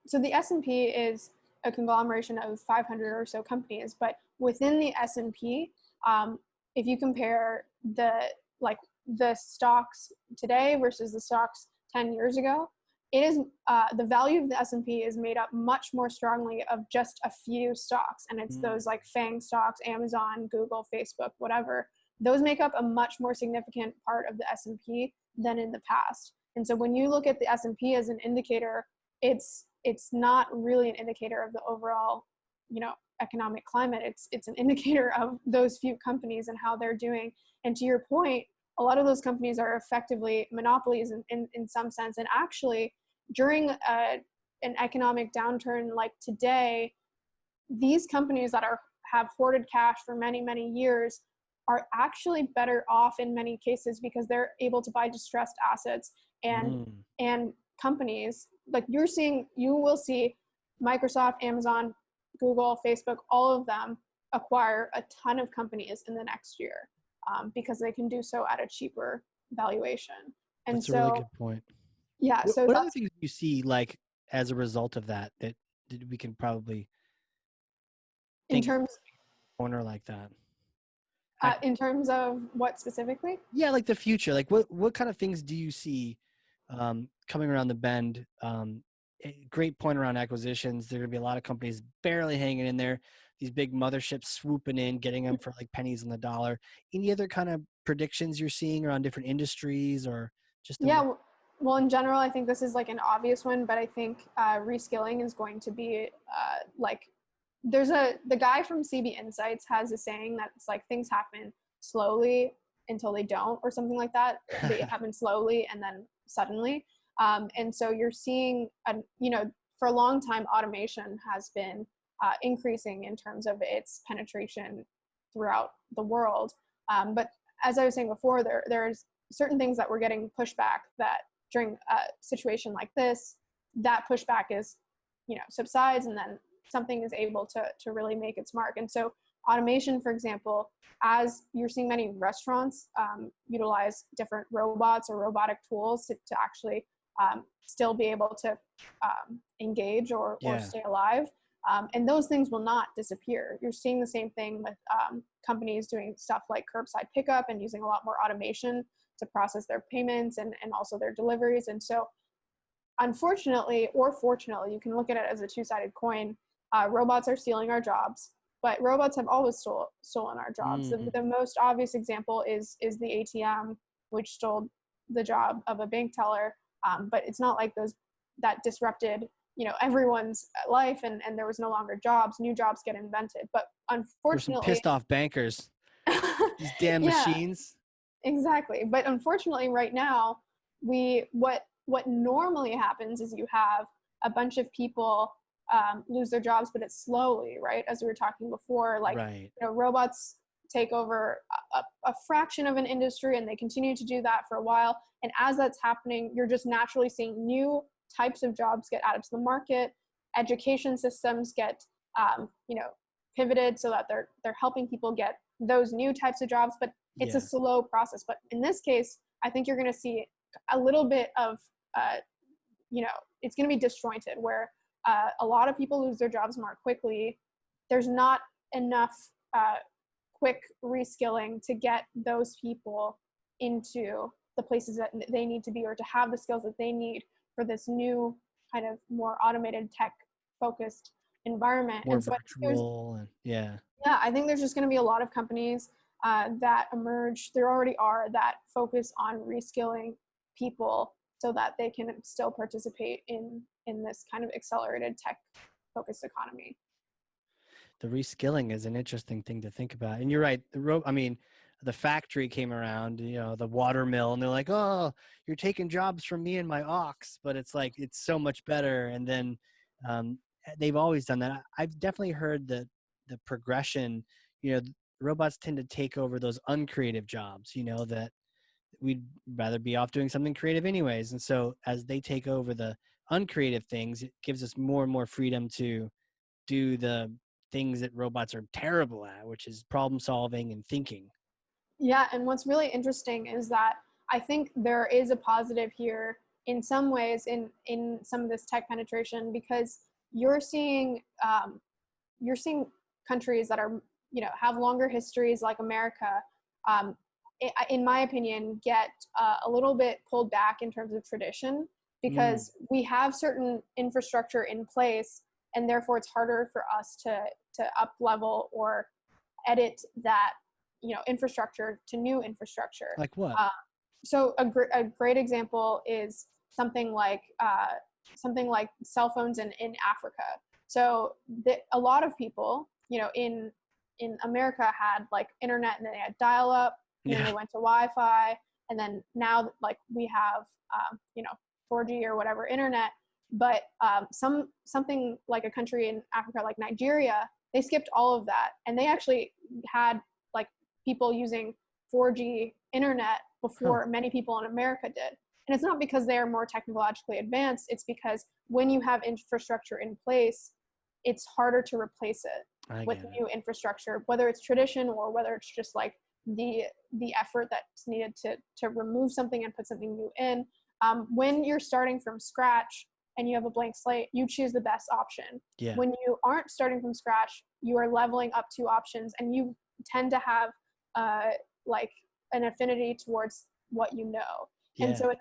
Speaker 2: So the S&P is a conglomeration of 500 or so companies, but within the S&P, if you compare the stocks today versus the stocks 10 years ago, it is the value of the S&P is made up much more strongly of just a few stocks, and it's those like FANG stocks, Amazon, Google, Facebook, whatever. Those make up a much more significant part of the S&P than in the past. And so when you look at the S&P as an indicator, it's not really an indicator of the overall, economic climate. It's an indicator of those few companies and how they're doing. And to your point, a lot of those companies are effectively monopolies in some sense. And actually, during an economic downturn like today, these companies that have hoarded cash for many, many years are actually better off in many cases, because they're able to buy distressed assets and companies like you will see Microsoft, Amazon, Google, Facebook, all of them acquire a ton of companies in the next year because they can do so at a cheaper valuation. And
Speaker 1: that's a really good point.
Speaker 2: Yeah.
Speaker 1: What other things do you see like as a result of that we can probably
Speaker 2: in terms
Speaker 1: corner like that?
Speaker 2: In terms of what specifically?
Speaker 1: Yeah, like the future. Like what kind of things do you see coming around the bend? Great point around acquisitions. There are going to be a lot of companies barely hanging in there. These big motherships swooping in, getting them for like pennies on the dollar. Any other kind of predictions you're seeing around different industries or just the
Speaker 2: Yeah, well, in general, I think this is like an obvious one, but I think reskilling is going to be like the guy from CB Insights has a saying that it's like things happen slowly until they don't, or something like that. They happen slowly and then suddenly. And so you're seeing, for a long time, automation has been increasing in terms of its penetration throughout the world. But as I was saying before, there's certain things that we're getting pushback that during a situation like this, that pushback is, subsides, and then something is able to really make its mark. And so automation, for example, as you're seeing many restaurants utilize different robots or robotic tools to actually still be able to engage or stay alive. And those things will not disappear. You're seeing the same thing with companies doing stuff like curbside pickup and using a lot more automation to process their payments and also their deliveries. And so unfortunately, or fortunately, you can look at it as a two-sided coin. Robots are stealing our jobs, but robots have always stolen our jobs.
Speaker 1: Mm-hmm.
Speaker 2: The most obvious example is the ATM, which stole the job of a bank teller. But it's not like that disrupted, everyone's life and there was no longer jobs. New jobs get invented. But unfortunately,
Speaker 1: some pissed off bankers. These damn machines.
Speaker 2: Exactly. But unfortunately, right now, what normally happens is you have a bunch of people lose their jobs, but it's slowly, right? As we were talking before, like,
Speaker 1: right.
Speaker 2: Robots take over a fraction of an industry, and they continue to do that for a while. And as that's happening, you're just naturally seeing new types of jobs get added to the market. Education systems get, pivoted so that they're helping people get those new types of jobs, but it's a slow process. But in this case, I think you're going to see a little bit of, it's going to be disjointed, where a lot of people lose their jobs more quickly. There's not enough quick reskilling to get those people into the places that they need to be, or to have the skills that they need for this new kind of more automated tech focused environment.
Speaker 1: More
Speaker 2: and so
Speaker 1: virtual.
Speaker 2: I think there's just going to be a lot of companies that emerge, there already are, that focus on reskilling people so that they can still participate in this kind of accelerated tech focused economy.
Speaker 1: The reskilling is an interesting thing to think about. And you're right. The factory came around, the water mill, and they're like, oh, you're taking jobs from me and my ox, but it's like, it's so much better. And then they've always done that. I've definitely heard the progression, robots tend to take over those uncreative jobs, that we'd rather be off doing something creative anyways. And so as they take over the uncreative things, it gives us more and more freedom to do the things that robots are terrible at, which is problem solving and thinking.
Speaker 2: Yeah, and what's really interesting is that I think there is a positive here in some ways in some of this tech penetration, because you're seeing countries that are, have longer histories, like America, in my opinion, get a little bit pulled back in terms of tradition, because we have certain infrastructure in place, and therefore it's harder for us to up level or edit that, infrastructure to new infrastructure.
Speaker 1: Like what?
Speaker 2: So a great example is something like cell phones in Africa. So a lot of people, in America had like internet, and then they had dial up, and then they went to Wi-Fi, and then now like we have 4G or whatever internet. But something like a country in Africa like Nigeria, they skipped all of that, and they actually had like people using 4G internet before many people in America did. And it's not because they are more technologically advanced, it's because when you have infrastructure in place, it's harder to replace it with new infrastructure, whether it's tradition or whether it's just like the effort that's needed to remove something and put something new in. When you're starting from scratch, and you have a blank slate, you choose the best option.
Speaker 1: Yeah.
Speaker 2: When you aren't starting from scratch, you are leveling up two options, and you tend to have like an affinity towards what you know. And
Speaker 1: Yeah.
Speaker 2: so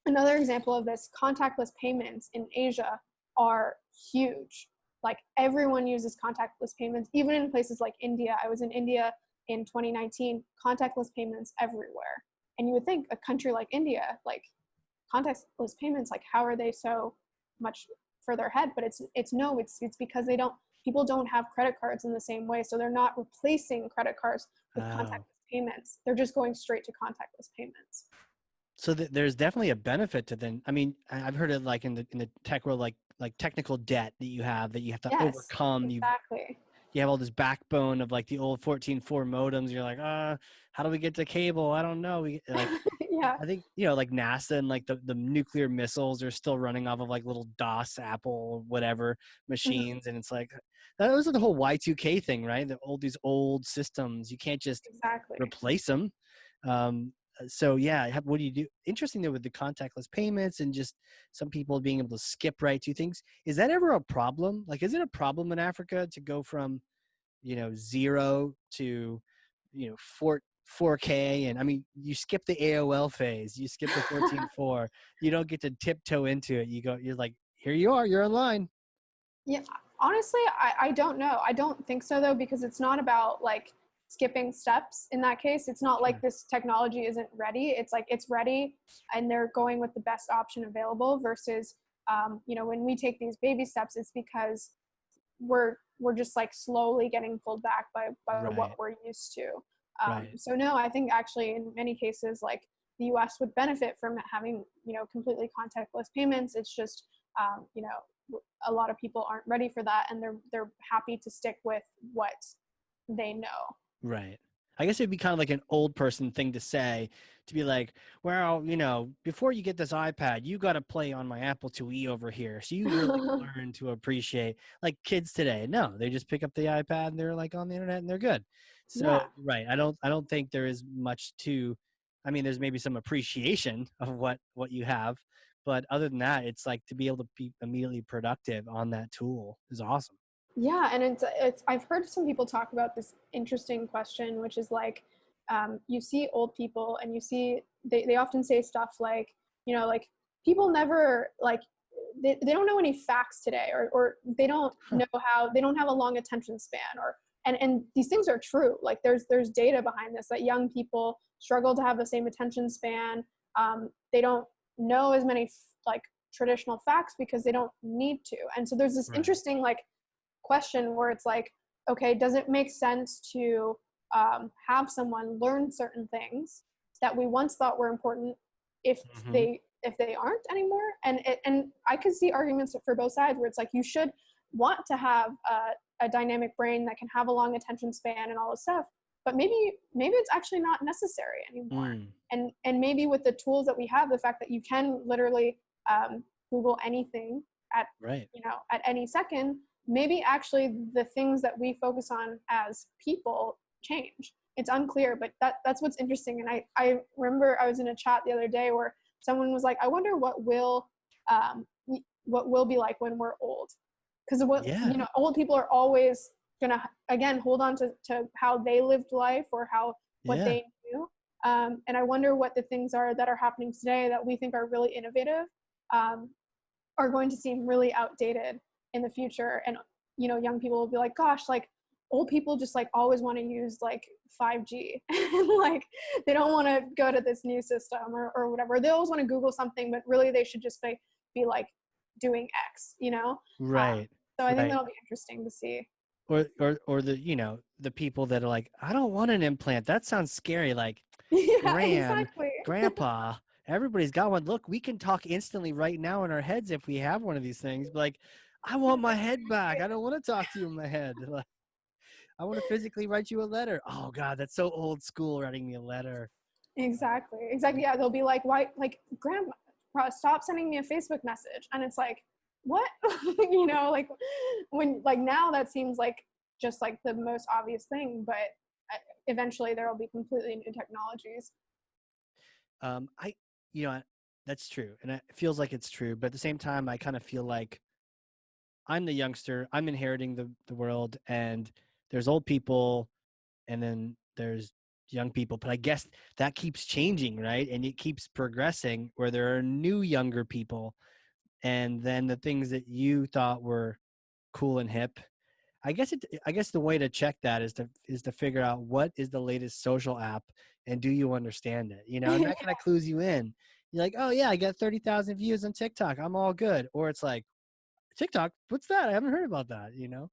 Speaker 2: another example of this, contactless payments in Asia are huge. Like everyone uses contactless payments, even in places like India. I was in India in 2019, contactless payments everywhere. And you would think a country like India, like contactless payments, like how are they so much further ahead? But it's because people don't have credit cards in the same way. So they're not replacing credit cards with contactless payments. They're just going straight to contactless payments.
Speaker 1: So there's definitely a benefit to then. I mean, I've heard it like in the tech world, like technical debt that you have to
Speaker 2: Yes,
Speaker 1: overcome.
Speaker 2: exactly.
Speaker 1: You have all this backbone of like the old 14.4 modems. You're like, how do we get to cable? I don't know. We like,
Speaker 2: Yeah.
Speaker 1: I think, like NASA and like the nuclear missiles are still running off of like little DOS, Apple, whatever machines. And it's like, that was the whole Y2K thing, right? These old systems, you can't just
Speaker 2: Exactly.
Speaker 1: replace them. So yeah, what do you do? Interesting though with the contactless payments and just some people being able to skip right to things. Is that ever a problem? Like, is it a problem in Africa to go from, 0 to, 4K? And I mean, you skip the AOL phase, you skip the 14.4, you don't get to tiptoe into it. You're like, here you are, you're online.
Speaker 2: Yeah, honestly, I don't know. I don't think so though, because it's not about like skipping steps in that case. It's not like this technology isn't ready. It's like it's ready and they're going with the best option available versus, when we take these baby steps, it's because we're just like slowly getting pulled back by what
Speaker 1: Right.
Speaker 2: we're used to.
Speaker 1: Right.
Speaker 2: So no, I think actually in many cases, like the US would benefit from having, completely contactless payments. It's just, a lot of people aren't ready for that, and they're happy to stick with what they know.
Speaker 1: Right. I guess it'd be kind of like an old person thing to say, to be like, well, before you get this iPad, you got to play on my Apple IIe over here. So you really learn to appreciate, like kids today. No, they just pick up the iPad and they're like on the internet and they're good. So,
Speaker 2: Yeah.
Speaker 1: right. I don't think there is much to, I mean, there's maybe some appreciation of what you have, but other than that, it's like to be able to be immediately productive on that tool is awesome.
Speaker 2: Yeah, and it's I've heard some people talk about this interesting question, which is like, you see old people and you see they often say stuff like, like people never like they don't know any facts today, or they don't know how, they don't have a long attention span, or and these things are true. Like there's data behind this, that young people struggle to have the same attention span. They don't know as many like traditional facts because they don't need to. And so there's this interesting like question where it's like, okay, does it make sense to have someone learn certain things that we once thought were important if they aren't anymore? And I could see arguments for both sides, where it's like you should want to have a dynamic brain that can have a long attention span and all this stuff, but maybe it's actually not necessary anymore. And maybe with the tools that we have, the fact that you can literally Google anything at at any second, maybe actually the things that we focus on as people change. It's unclear, but that's what's interesting. And I remember I was in a chat the other day where someone was like, I wonder what will be like when we're old. Because old people are always gonna, again, hold on to how they lived life, or what they knew. And I wonder what the things are that are happening today that we think are really innovative, are going to seem really outdated in the future. And young people will be like, gosh, like old people just like always want to use like 5G and like they don't want to go to this new system or whatever. They always want to Google something, but really they should just be like doing X,
Speaker 1: Right.
Speaker 2: So I think that'll be interesting to see.
Speaker 1: Or the people that are like, I don't want an implant, that sounds scary. Like,
Speaker 2: Yeah,
Speaker 1: Gran,
Speaker 2: exactly.
Speaker 1: Grandpa, everybody's got one. Look, we can talk instantly right now in our heads if we have one of these things. But like, I want my head back. I don't want to talk to you in my head. Like, I want to physically write you a letter. Oh God, that's so old school, writing me a letter.
Speaker 2: Exactly. Yeah, they'll be like, why, like, Grandma, stop sending me a Facebook message. And it's like, what? Like when, like now that seems like just like the most obvious thing, but eventually there will be completely new technologies.
Speaker 1: I, That's true. And it feels like it's true. But at the same time, I kind of feel like I'm the youngster. I'm inheriting the world, and there's old people, and then there's young people. But I guess that keeps changing, right? And it keeps progressing where there are new younger people. And then the things that you thought were cool and hip. I guess the way to check that is to figure out what is the latest social app and do you understand it? You know, and that kind of clues you in. You're like, oh yeah, I got 30,000 views on TikTok. I'm all good. Or it's like, TikTok, what's that? I haven't heard about that, you know?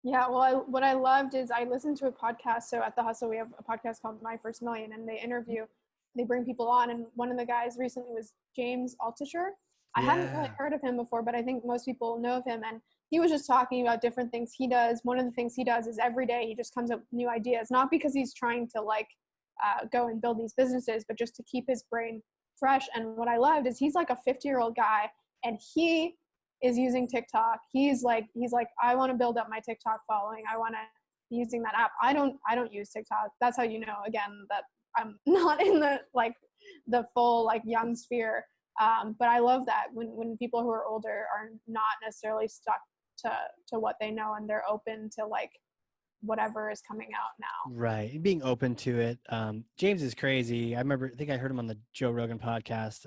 Speaker 2: Yeah, well, what I loved is I listened to a podcast. So at the Hustle, we have a podcast called My First Million, and they bring people on. And one of the guys recently was James Altucher. I hadn't really
Speaker 1: Yeah.
Speaker 2: heard of him before, but I think most people know of him. And he was just talking about different things he does. One of the things he does is every day he just comes up with new ideas, not because he's trying to go and build these businesses, but just to keep his brain fresh. And what I loved is he's like a 50-year-old guy, and he is using TikTok. He's like, I want to build up my TikTok following. I want to be using that app. I don't use TikTok. That's how you know, again, that I'm not in the full like young sphere. But I love that when people who are older are not necessarily stuck to what they know, and they're open to like whatever is coming out now.
Speaker 1: Right. Being open to it. James is crazy. I think I heard him on the Joe Rogan podcast.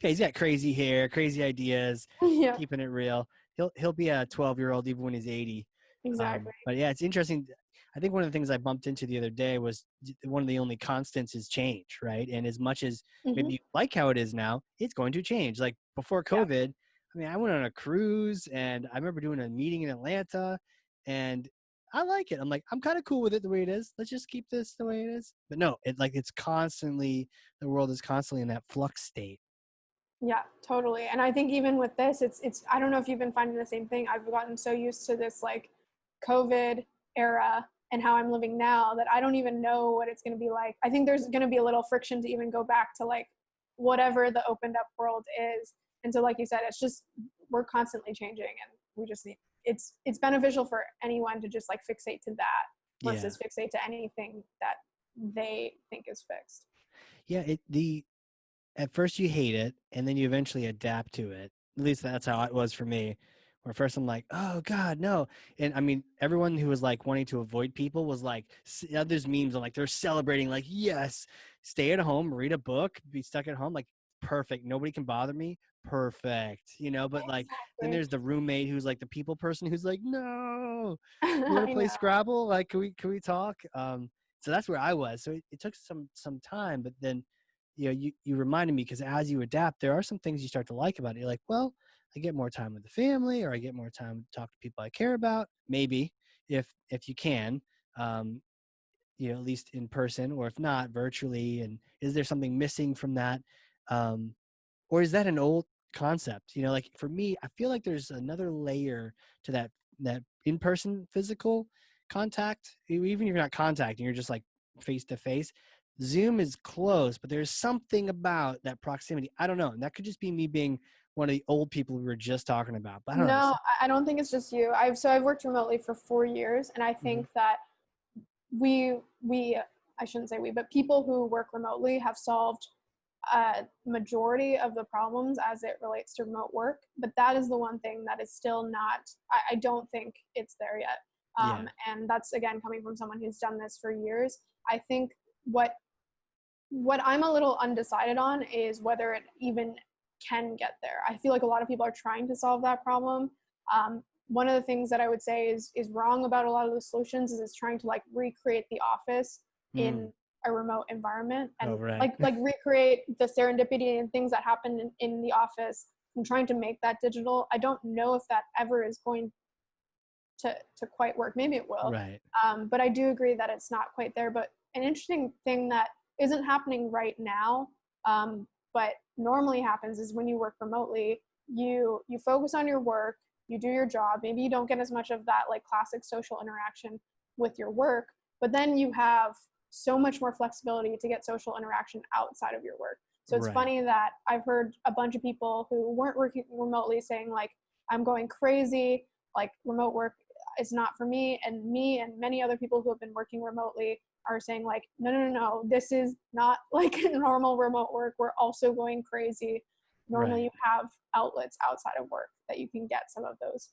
Speaker 1: Yeah, he's got crazy hair, crazy ideas,
Speaker 2: Yeah,
Speaker 1: keeping it real. He'll be a 12-year-old even when he's 80.
Speaker 2: exactly.
Speaker 1: But yeah, it's interesting. I think one of the things I bumped into the other day was one of the only constants is change, right? And as much as maybe
Speaker 2: Mm-hmm.
Speaker 1: you like how it is now, it's going to change. Like before
Speaker 2: Yeah.
Speaker 1: COVID, I mean, I went on a cruise and I remember doing a meeting in Atlanta and I like it. I'm like, I'm kind of cool with it the way it is. Let's just keep this the way it is. But no, it's constantly, the world is constantly in that flux state.
Speaker 2: Yeah, totally. And I think even with this, it's I don't know if you've been finding the same thing. I've gotten so used to this like COVID era and how I'm living now that I don't even know what it's going to be like. I think there's going to be a little friction to even go back to like whatever the opened up world is. And so like you said, it's just we're constantly changing, and we just need it's beneficial for anyone to just like fixate to that
Speaker 1: Yeah.
Speaker 2: versus fixate to anything that they think is fixed.
Speaker 1: Yeah. At first you hate it and then you eventually adapt to it. At least that's how it was for me. Where first I'm like, oh God, no. And I mean, everyone who was like wanting to avoid people was like, there's memes on like they're celebrating, like, yes, stay at home, read a book, be stuck at home, like perfect. Nobody can bother me. Perfect. You know, but like then
Speaker 2: Exactly.
Speaker 1: there's the roommate who's like the people person who's like, no, you want to
Speaker 2: I
Speaker 1: play
Speaker 2: know.
Speaker 1: Scrabble? Like, can we talk? So that's where I was. So it took some time, but then you reminded me because as you adapt, there are some things you start to like about it. You're like, well, I get more time with the family, or I get more time to talk to people I care about. Maybe if you can, um, at least in person, or if not, virtually. And is there something missing from that, or is that an old concept? Like for me, I feel like there's another layer to that in-person physical contact. Even if you're not contacting, you're just like face to face. Zoom is close, but there's something about that proximity. I don't know. And that could just be me being one of the old people we were just talking about. But I don't know.
Speaker 2: No, I don't think it's just you. I've worked remotely for 4 years, and I
Speaker 1: Mhm.
Speaker 2: think that we I shouldn't say we, but people who work remotely have solved a majority of the problems as it relates to remote work. But that is the one thing that is still not. I don't think it's there yet.
Speaker 1: Yeah.
Speaker 2: And that's again coming from someone who's done this for years. I think what I'm a little undecided on is whether it even can get there. I feel like a lot of people are trying to solve that problem. One of the things that I would say is wrong about a lot of the solutions is it's trying to like recreate the office
Speaker 1: Mm.
Speaker 2: in a remote environment
Speaker 1: Oh,
Speaker 2: and
Speaker 1: right.
Speaker 2: like recreate the serendipity and things that happen in the office and trying to make that digital. I don't know if that ever is going to quite work. Maybe it will.
Speaker 1: Right.
Speaker 2: But I do agree that it's not quite there. But an interesting thing that isn't happening right now, but normally happens is when you work remotely, you focus on your work, you do your job. Maybe you don't get as much of that like classic social interaction with your work, but then you have so much more flexibility to get social interaction outside of your work. So it's
Speaker 1: Right.
Speaker 2: funny that I've heard a bunch of people who weren't working remotely saying like, I'm going crazy, like remote work is not for me, and many other people who have been working remotely are saying like, no, this is not like normal remote work. We're also going crazy. Normally
Speaker 1: Right.
Speaker 2: you have outlets outside of work that you can get some of those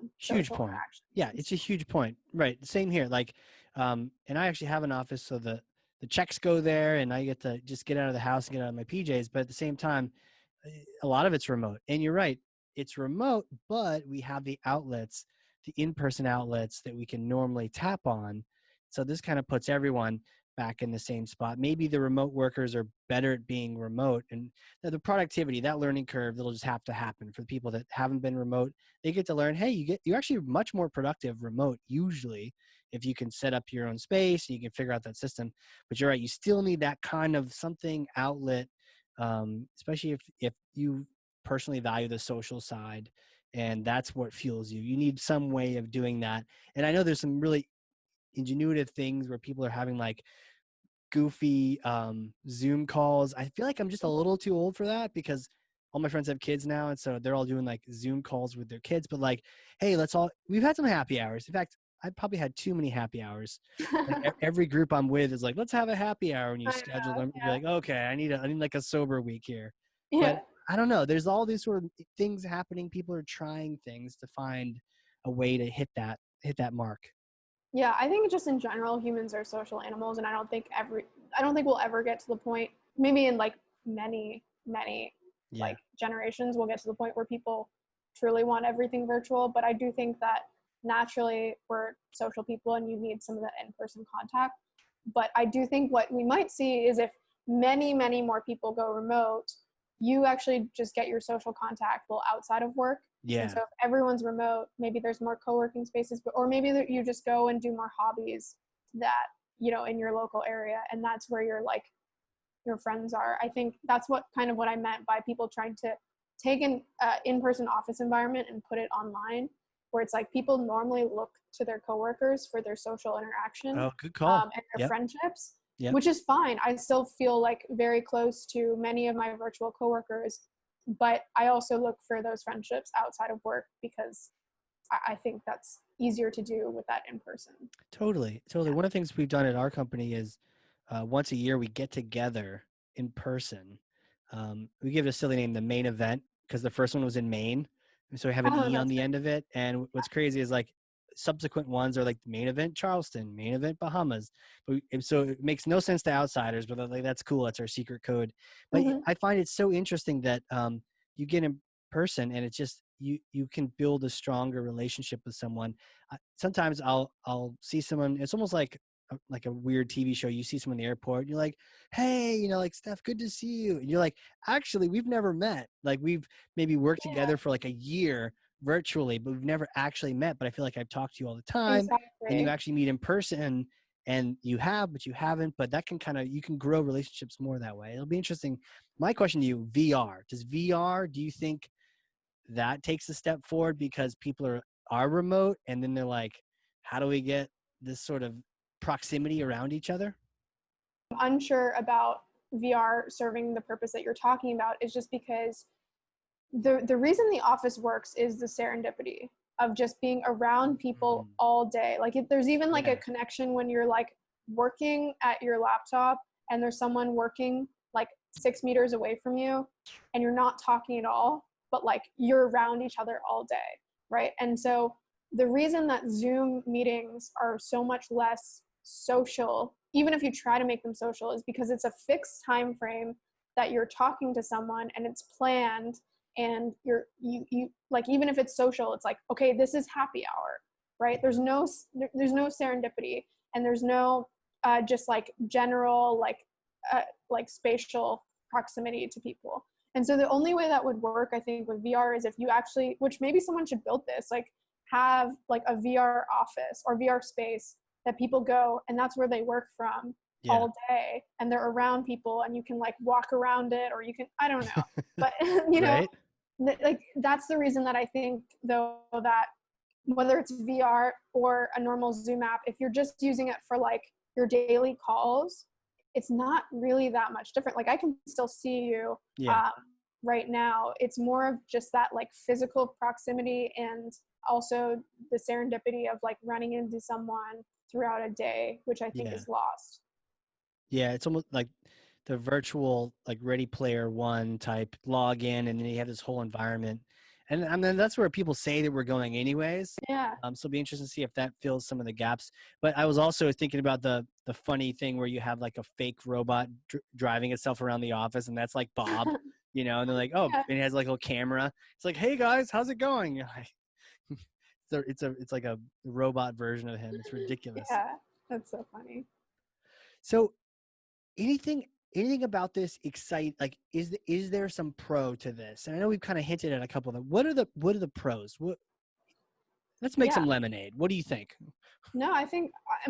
Speaker 1: Huge
Speaker 2: social
Speaker 1: point. Yeah,
Speaker 2: interactions.
Speaker 1: it's a huge point. Right. Same here. Like, and I actually have an office, so the checks go there, and I get to just get out of the house and get out of my PJs. But at the same time, a lot of it's remote. And you're right, it's remote, but we have the outlets, the in-person outlets that we can normally tap on. So this kind of puts everyone back in the same spot. Maybe the remote workers are better at being remote, and the productivity, that learning curve, that'll just have to happen for the people that haven't been remote. They get to learn, hey, you're actually much more productive remote usually if you can set up your own space and you can figure out that system. But you're right, you still need that kind of something outlet, especially if you personally value the social side and that's what fuels you. You need some way of doing that. And I know there's some really ingenuitive things where people are having like goofy Zoom calls. I feel like I'm just a little too old for that because all my friends have kids now, and so they're all doing like Zoom calls with their kids. But like, hey, we've had some happy hours. In fact, I probably had too many happy hours. Like every group I'm with is like, let's have a happy hour, and you
Speaker 2: I
Speaker 1: schedule
Speaker 2: know,
Speaker 1: them. You're like, okay, I need like a sober week here.
Speaker 2: yeah.
Speaker 1: But I don't know. There's all these sort of things happening. People are trying things to find a way to hit that mark.
Speaker 2: Yeah, I think just in general, humans are social animals, and I don't think we'll ever get to the point. Maybe in like many
Speaker 1: Yeah.
Speaker 2: like generations, we'll get to the point where people truly want everything virtual. But I do think that naturally we're social people, and you need some of the in-person contact. But I do think what we might see is if many more people go remote, you actually just get your social contact well outside of work. And
Speaker 1: Yeah.
Speaker 2: so if everyone's remote, maybe there's more co-working spaces, or maybe you just go and do more hobbies that, in your local area. And that's where your friends are. I think that's what I meant by people trying to take an in-person office environment and put it online, where it's like people normally look to their coworkers for their social interaction
Speaker 1: Oh, good call.
Speaker 2: and their
Speaker 1: Yep.
Speaker 2: friendships,
Speaker 1: Yep.
Speaker 2: which is fine. I still feel like very close to many of my virtual coworkers, but I also look for those friendships outside of work because I think that's easier to do with that in person.
Speaker 1: Totally.
Speaker 2: Yeah.
Speaker 1: One of the things we've done at our company is once a year we get together in person. We give it a silly name, the main event, because the first one was in Maine. And so we have an
Speaker 2: Oh,
Speaker 1: E on
Speaker 2: that's
Speaker 1: the
Speaker 2: great.
Speaker 1: end of it. And what's crazy is like subsequent ones are like main event Charleston, main event Bahamas. So it makes no sense to outsiders, but like, that's cool. That's our secret code. But
Speaker 2: Mm-hmm.
Speaker 1: I find it so interesting that you get in person and it's just, you can build a stronger relationship with someone. Sometimes I'll see someone. It's almost like a weird TV show. You see someone in the airport, and you're like, "Hey, like Steph, good to see you." And you're like, "Actually, we've never met. Like we've maybe worked
Speaker 2: Yeah,
Speaker 1: together for like a year virtually, but we've never actually met. But I feel like I've talked to you all the time, and you
Speaker 2: exactly.
Speaker 1: actually meet in person, and you have, but you haven't. But that can you can grow relationships more that way. It'll be interesting. My question to you: VR. Does VR? Do you think that takes a step forward because people are remote and then they're like, how do we get this sort of proximity around each other?
Speaker 2: I'm unsure about VR serving the purpose that you're talking about is just because the reason the office works is the serendipity of just being around people
Speaker 1: Mhm.
Speaker 2: all day. Like there's even like a
Speaker 1: Yeah.
Speaker 2: connection when you're like working at your laptop and there's someone working like 6 meters away from you and you're not talking at all, but like you're around each other all day, right? And so the reason that Zoom meetings are so much less social, even if you try to make them social, is because it's a fixed time frame that you're talking to someone and it's planned, and you like, even if it's social, it's like, okay, this is happy hour, right? There's no serendipity, and there's no just like general like spatial proximity to people. And so the only way that would work, I think, with VR is if you actually, which maybe someone should build this, like have like a VR office or VR space that people go and that's where they work from
Speaker 1: Yeah.
Speaker 2: all day, and they're around people and you can like walk around it, or you can, I don't know, but you know,
Speaker 1: Right.
Speaker 2: like that's the reason that I think, though, that whether it's VR or a normal Zoom app, if you're just using it for like your daily calls, it's not really that much different. Like I can still see you
Speaker 1: Yeah.
Speaker 2: right now. It's more of just that like physical proximity, and also the serendipity of like running into someone throughout a day, which I think
Speaker 1: Yeah.
Speaker 2: is lost.
Speaker 1: Yeah. It's almost like the virtual, like Ready Player One type login, and then you have this whole environment. And I mean, that's where people say that we're going anyways.
Speaker 2: Yeah.
Speaker 1: So it'll be interesting to see if that fills some of the gaps. But I was also thinking about the funny thing where you have like a fake robot driving itself around the office, and that's like Bob, and they're like, oh,
Speaker 2: Yeah.
Speaker 1: and it has like a little camera. It's like, hey guys, how's it going? You're like, it's like a robot version of him. It's ridiculous.
Speaker 2: Yeah. That's so funny.
Speaker 1: So anything about this excite, like is there some pro to this? And I know we've kind of hinted at a couple of them. What are the pros? Let's make
Speaker 2: Yeah.
Speaker 1: some lemonade. What do you think?
Speaker 2: No, I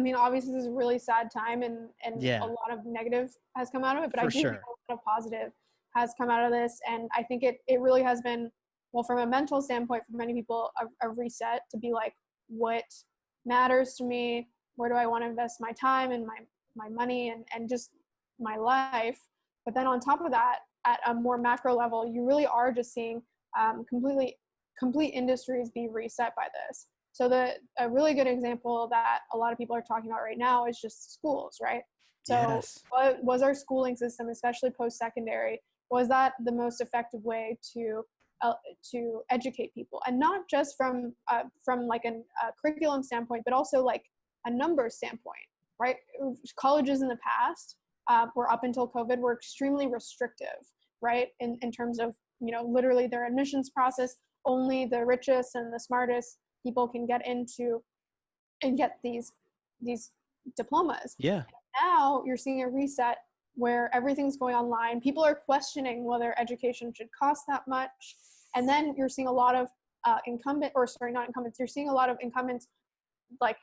Speaker 2: mean, obviously this is a really sad time, and a
Speaker 1: Yeah,
Speaker 2: lot of negative has come out of it, but I
Speaker 1: for
Speaker 2: do think
Speaker 1: sure.
Speaker 2: a lot of positive has come out of this. And I think it really has been, well, from a mental standpoint, for many people, a reset to be like, what matters to me? Where do I want to invest my time and my money and just my life? But then on top of that, at a more macro level, you really are just seeing complete industries be reset by this. So a really good example that a lot of people are talking about right now is just schools, right? So
Speaker 1: Yes.
Speaker 2: what was our schooling system, especially post-secondary, was that the most effective way to educate people, and not just from like a curriculum standpoint, but also like a number standpoint, right? Colleges in the past, were up until COVID, were extremely restrictive, right? In terms of, literally their admissions process, only the richest and the smartest people can get into and get these diplomas.
Speaker 1: Yeah.
Speaker 2: Now you're seeing a reset where everything's going online. People are questioning whether education should cost that much. And then you're seeing a lot of not incumbents, you're seeing a lot of incumbents like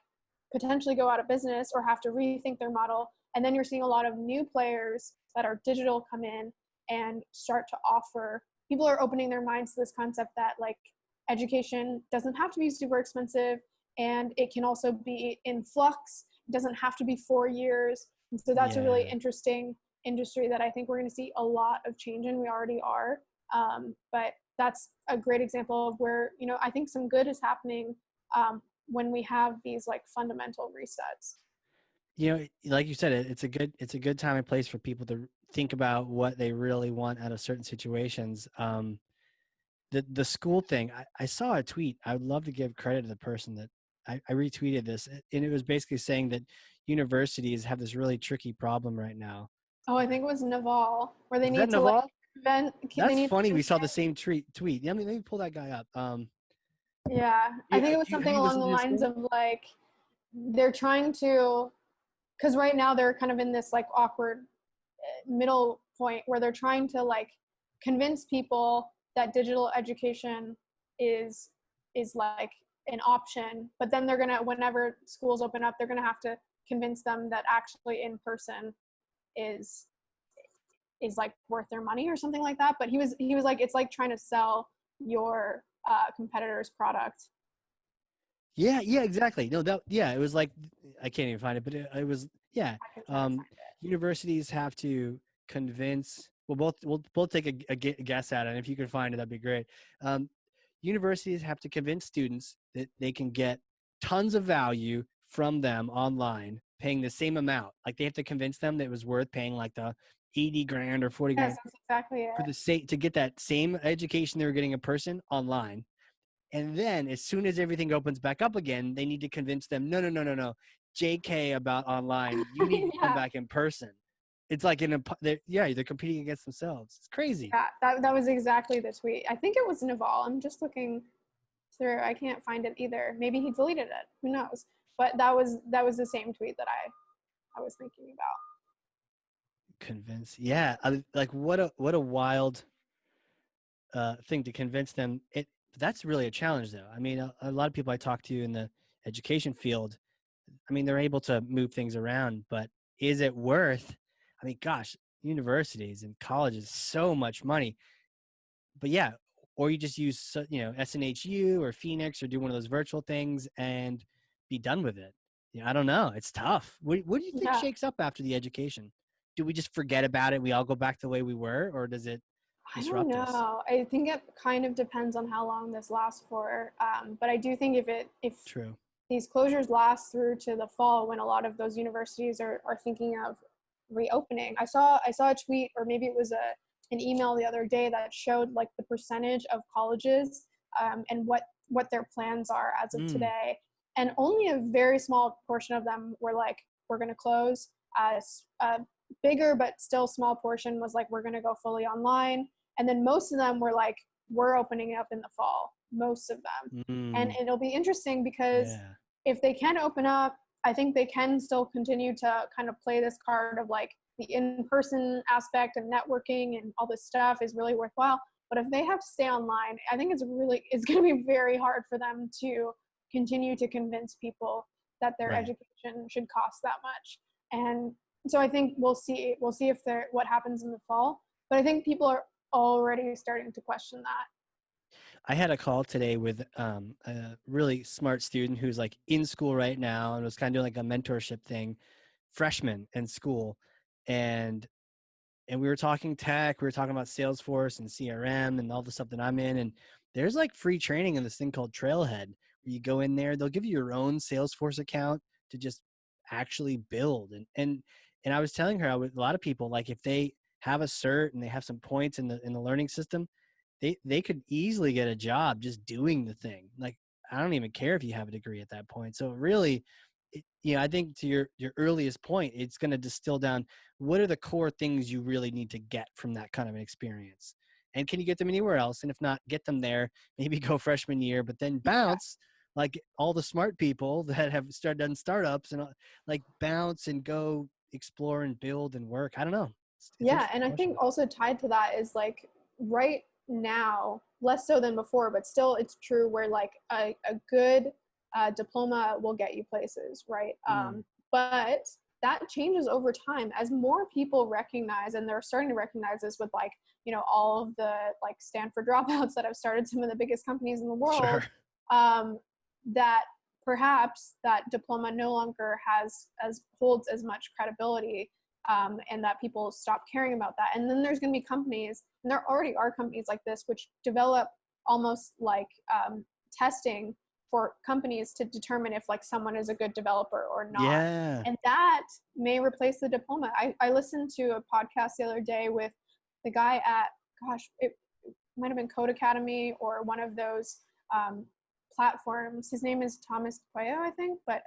Speaker 2: potentially go out of business or have to rethink their model. And then you're seeing a lot of new players that are digital come in and start to offer. People are opening their minds to this concept that like education doesn't have to be super expensive, and it can also be in flux. It doesn't have to be 4 years. And so that's a really
Speaker 1: Yeah.
Speaker 2: interesting industry that I think we're going to see a lot of change in. We already are. But that's a great example of where, I think some good is happening when we have these like fundamental resets.
Speaker 1: Like you said, it's a good time and place for people to think about what they really want out of certain situations. The school thing, I saw a tweet. I would love to give credit to the person that I retweeted this, and it was basically saying that universities have this really tricky problem right now.
Speaker 2: Oh, I think it was Naval, where they
Speaker 1: Was that
Speaker 2: need to like
Speaker 1: Naval?
Speaker 2: they
Speaker 1: That's
Speaker 2: need
Speaker 1: funny.
Speaker 2: to,
Speaker 1: We saw the same tweet. Yeah, let me pull that guy up.
Speaker 2: yeah, I think it was
Speaker 1: Have
Speaker 2: something
Speaker 1: you
Speaker 2: along
Speaker 1: listened
Speaker 2: the
Speaker 1: to this
Speaker 2: lines
Speaker 1: thing?
Speaker 2: of like they're trying to, because right now they're kind of in this like awkward middle point where they're trying to like convince people that digital education is like an option, but then they're gonna, whenever schools open up, they're gonna have to convince them that actually in person is like worth their money or something like that. But he was like, it's like trying to sell your competitor's product.
Speaker 1: Yeah, yeah, exactly. No, it was like I can't even find it, but it was yeah.
Speaker 2: I can try to
Speaker 1: Um,
Speaker 2: find it.
Speaker 1: Universities have to convince. We'll both take a guess at it, and if you can find it, that'd be great. Um, Universities have to convince students that they can get tons of value from them online, paying the same amount. Like they have to convince them that it was worth paying like the 80 grand or 40
Speaker 2: Yes,
Speaker 1: grand
Speaker 2: that's exactly
Speaker 1: for
Speaker 2: it.
Speaker 1: the sake to get that same education they were getting in person online. And then as soon as everything opens back up again, they need to convince them, no, no, no, no, no. JK about online. You need to come
Speaker 2: Yeah,
Speaker 1: back in person. It's like they're competing against themselves. It's crazy.
Speaker 2: yeah, that was exactly the tweet. I think it was Naval. I'm just looking through. I can't find it either. Maybe he deleted it. Who knows? But that was the same tweet that I was thinking about.
Speaker 1: Convince. Yeah. Like what a wild thing to convince them. That's really a challenge though. I mean, a lot of people I talk to in the education field, I mean, they're able to move things around, but is it worth, I mean, gosh, universities and colleges, so much money. But yeah, or you just use, SNHU or Phoenix or do one of those virtual things and be done with it. Yeah, I don't know. It's tough. What do you think
Speaker 2: Yeah,
Speaker 1: shakes up after the education? Do we just forget about it? We all go back the way we were, or does it
Speaker 2: I don't
Speaker 1: disrupt us?
Speaker 2: know. I think it kind of depends on how long this lasts for. But I do think if
Speaker 1: True.
Speaker 2: these closures last through to the fall when a lot of those universities are thinking of reopening. I saw a tweet, or maybe it was an email the other day that showed like the percentage of colleges and what their plans are as of today. And only a very small portion of them were like, we're going to close. A bigger but still small portion was like, we're going to go fully online. And then most of them were like, we're opening up in the fall, most of them. And it'll be interesting because if they can open up, I think they can still continue to kind of play this card of like the in-person aspect and networking and all this stuff is really worthwhile. But if they have to stay online, I think it's going to be very hard for them to continue to convince people that their education should cost that much. And so I think we'll see if what happens in the fall. But I think people are already starting to question that.
Speaker 1: I had a call today with a really smart student who's like in school right now and was kind of doing like a mentorship thing, freshman in school. And we were talking tech, we were talking about Salesforce and CRM and all the stuff that I'm in. And there's like free training in this thing called Trailhead, where you go in there, they'll give you your own Salesforce account to just actually build. And I was telling her, a lot of people, like if they have a cert and they have some points in the learning system, they could easily get a job just doing the thing. Like, I don't even care if you have a degree at that point. So really, I think to your earliest point, it's going to distill down, what are the core things you really need to get from that kind of an experience? And can you get them anywhere else? And if not, get them there, maybe go freshman year, but then bounce like all the smart people that have done startups and like bounce and go explore and build and work. I don't know.
Speaker 2: Yeah. And I think also tied to that is like right now, less so than before, but still it's true where like a good diploma will get you places, right? But that changes over time as more people recognize, and they're starting to recognize this with like, all of the like Stanford dropouts that have started some of the biggest companies in the world, that perhaps that diploma no longer holds as much credibility, and that people stop caring about that. And then there's going to be companies, and there already are companies like this, which develop almost like testing for companies to determine if like someone is a good developer or not.
Speaker 1: Yeah.
Speaker 2: And that may replace the diploma. I listened to a podcast the other day with the guy at, it might have been Code Academy or one of those platforms. His name is Thomas Cuello, I think. But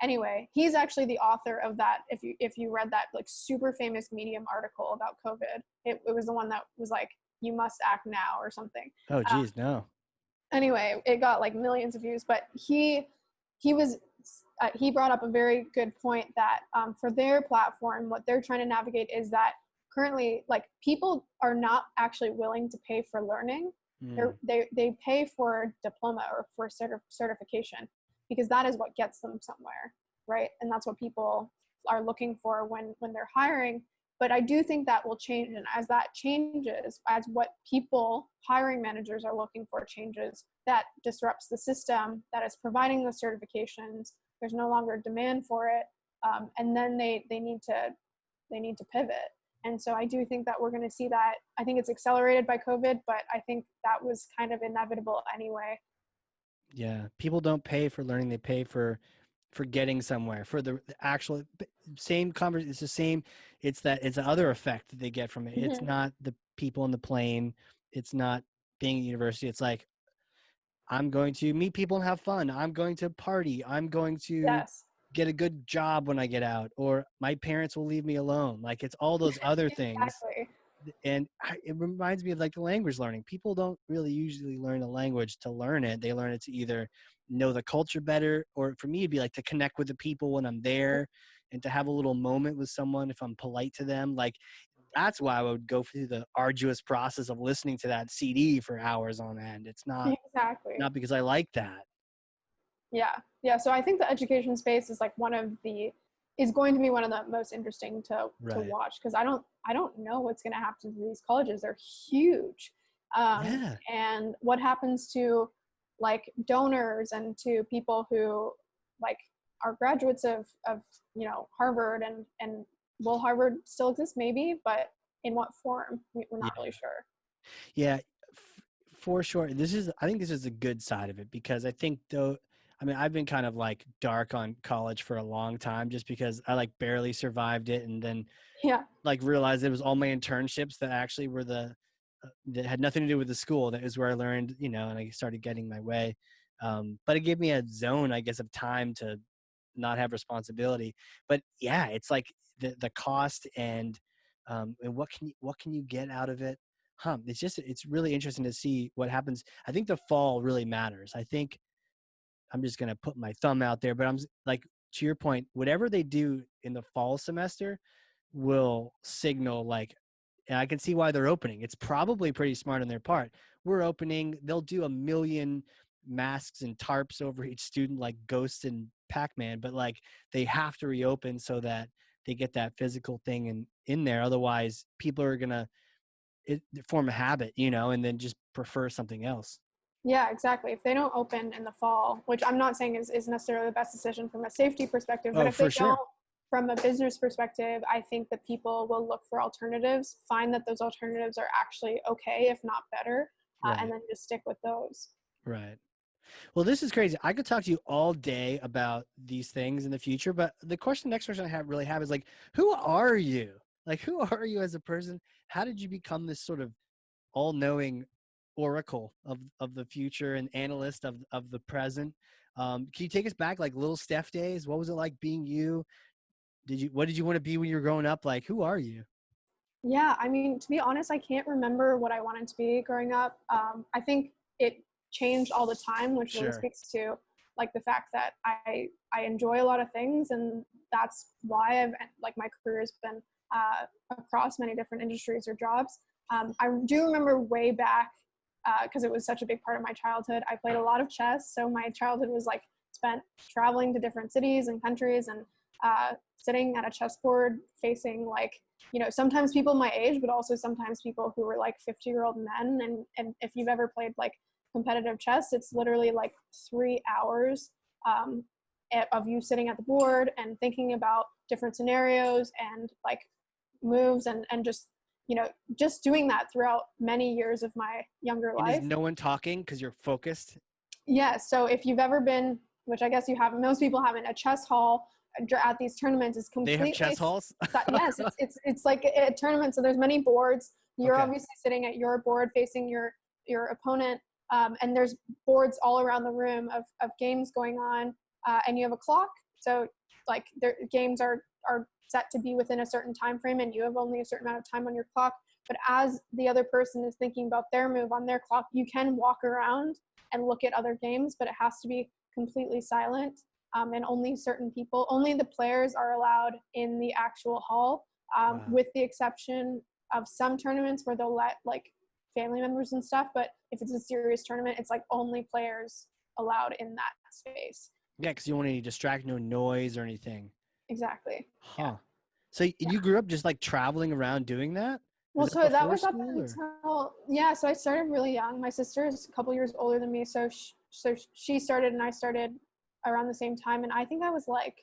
Speaker 2: anyway, he's actually the author of that. If you read that like super famous Medium article about COVID, it was the one that was like, you must act now or something.
Speaker 1: Oh, geez, no.
Speaker 2: Anyway, it got like millions of views, but he brought up a very good point that for their platform, what they're trying to navigate is that currently, like, people are not actually willing to pay for learning. They pay for diploma or for certification, because that is what gets them somewhere, right? And that's what people are looking for when they're hiring. But I do think that will change. And as that changes, as what hiring managers are looking for changes, that disrupts the system that is providing the certifications. There's no longer demand for it. And then they need to pivot. And so I do think that we're going to see that. I think it's accelerated by COVID, but I think that was kind of inevitable anyway.
Speaker 1: Yeah. People don't pay for learning. They pay for getting somewhere, for the actual same conversation. It's the same. It's the other effect that they get from it. It's not the people on the plane. It's not being at university. It's like, I'm going to meet people and have fun. I'm going to party. I'm going to get a good job when I get out, or my parents will leave me alone. Like, it's all those other things. And it reminds me of like the language learning. People don't really usually learn a language to learn it. They learn it to either know the culture better, or for me, it'd be like to connect with the people when I'm there and to have a little moment with someone if I'm polite to them. Like, that's why I would go through the arduous process of listening to that CD for hours on end. It's not because I like that.
Speaker 2: Yeah. So I think the education space is like is going to be one of the most interesting to watch, because I don't know what's going to happen to these colleges. They're huge. And what happens to like donors and to people who like are graduates of Harvard, and will Harvard still exist? Maybe, but in what form? We're not really sure.
Speaker 1: Yeah, for sure. I think this is a good side of it, because I think I mean, I've been kind of like dark on college for a long time just because I like barely survived it, and then
Speaker 2: Yeah.
Speaker 1: like realized it was all my internships that actually were that had nothing to do with the school. That is where I learned, and I started getting my way. But it gave me a zone, I guess, of time to not have responsibility. But yeah, it's like the cost and what can you get out of it? It's really interesting to see what happens. I think the fall really matters. I think I'm just gonna put my thumb out there, but I'm like, to your point, whatever they do in the fall semester will signal like, and I can see why they're opening. It's probably pretty smart on their part. We're opening, they'll do a million masks and tarps over each student like Ghosts and Pac-Man, but like they have to reopen so that they get that physical thing in there. Otherwise, people are gonna form a habit, and then just prefer something else.
Speaker 2: Yeah, exactly. If they don't open in the fall, which I'm not saying is necessarily the best decision from a safety perspective, but
Speaker 1: Oh,
Speaker 2: if they
Speaker 1: for sure.
Speaker 2: don't, from a business perspective, I think that people will look for alternatives, find that those alternatives are actually okay, if not better, and
Speaker 1: Right.
Speaker 2: then just stick with those.
Speaker 1: Right. Well, this is crazy. I could talk to you all day about these things in the future, but next question I have is like, who are you? Like, who are you as a person? How did you become this sort of all-knowing oracle of the future and analyst of the present? Can you take us back like little Steph days? What was it like being you? What did you want to be when you were growing up? Like, who are you?
Speaker 2: Yeah, I mean, to be honest, I can't remember what I wanted to be growing up. I think it changed all the time, which really
Speaker 1: Sure.
Speaker 2: speaks to like the fact that I enjoy a lot of things, and that's why I've like my career has been across many different industries or jobs. I do remember way back because it was such a big part of my childhood. I played a lot of chess, so my childhood was like spent traveling to different cities and countries and sitting at a chessboard facing like sometimes people my age, but also sometimes people who were like 50-year-old men. And if you've ever played like competitive chess, it's literally like 3 hours um, of you sitting at the board and thinking about different scenarios and like moves and just doing that throughout many years of my younger
Speaker 1: And is
Speaker 2: life.
Speaker 1: no one talking because you're focused?
Speaker 2: Yeah, so if you've ever been, which I guess you haven't, most people haven't, a chess hall at these tournaments is
Speaker 1: They have
Speaker 2: completely
Speaker 1: chess halls?
Speaker 2: yes, it's like a tournament. So there's many boards. You're
Speaker 1: Okay.
Speaker 2: obviously sitting at your board facing your opponent, and there's boards all around the room of games going on, and you have a clock. So like their games are set to be within a certain time frame, and you have only a certain amount of time on your clock. But as the other person is thinking about their move on their clock, you can walk around and look at other games, but it has to be completely silent. And only certain people, only the players are allowed in the actual hall,
Speaker 1: Wow.
Speaker 2: with the exception of some tournaments where they'll let like family members and stuff. But if it's a serious tournament, it's like only players allowed in that space.
Speaker 1: Yeah, because you don't want any distract, no noise or anything.
Speaker 2: Exactly. Yeah.
Speaker 1: Huh. So
Speaker 2: Yeah.
Speaker 1: you grew up just like traveling around doing that? Was
Speaker 2: Well,
Speaker 1: that
Speaker 2: so that
Speaker 1: before
Speaker 2: was up
Speaker 1: school or?
Speaker 2: until, yeah. So I started really young. My sister is a couple years older than me, so she started and I started around the same time, and I think I was like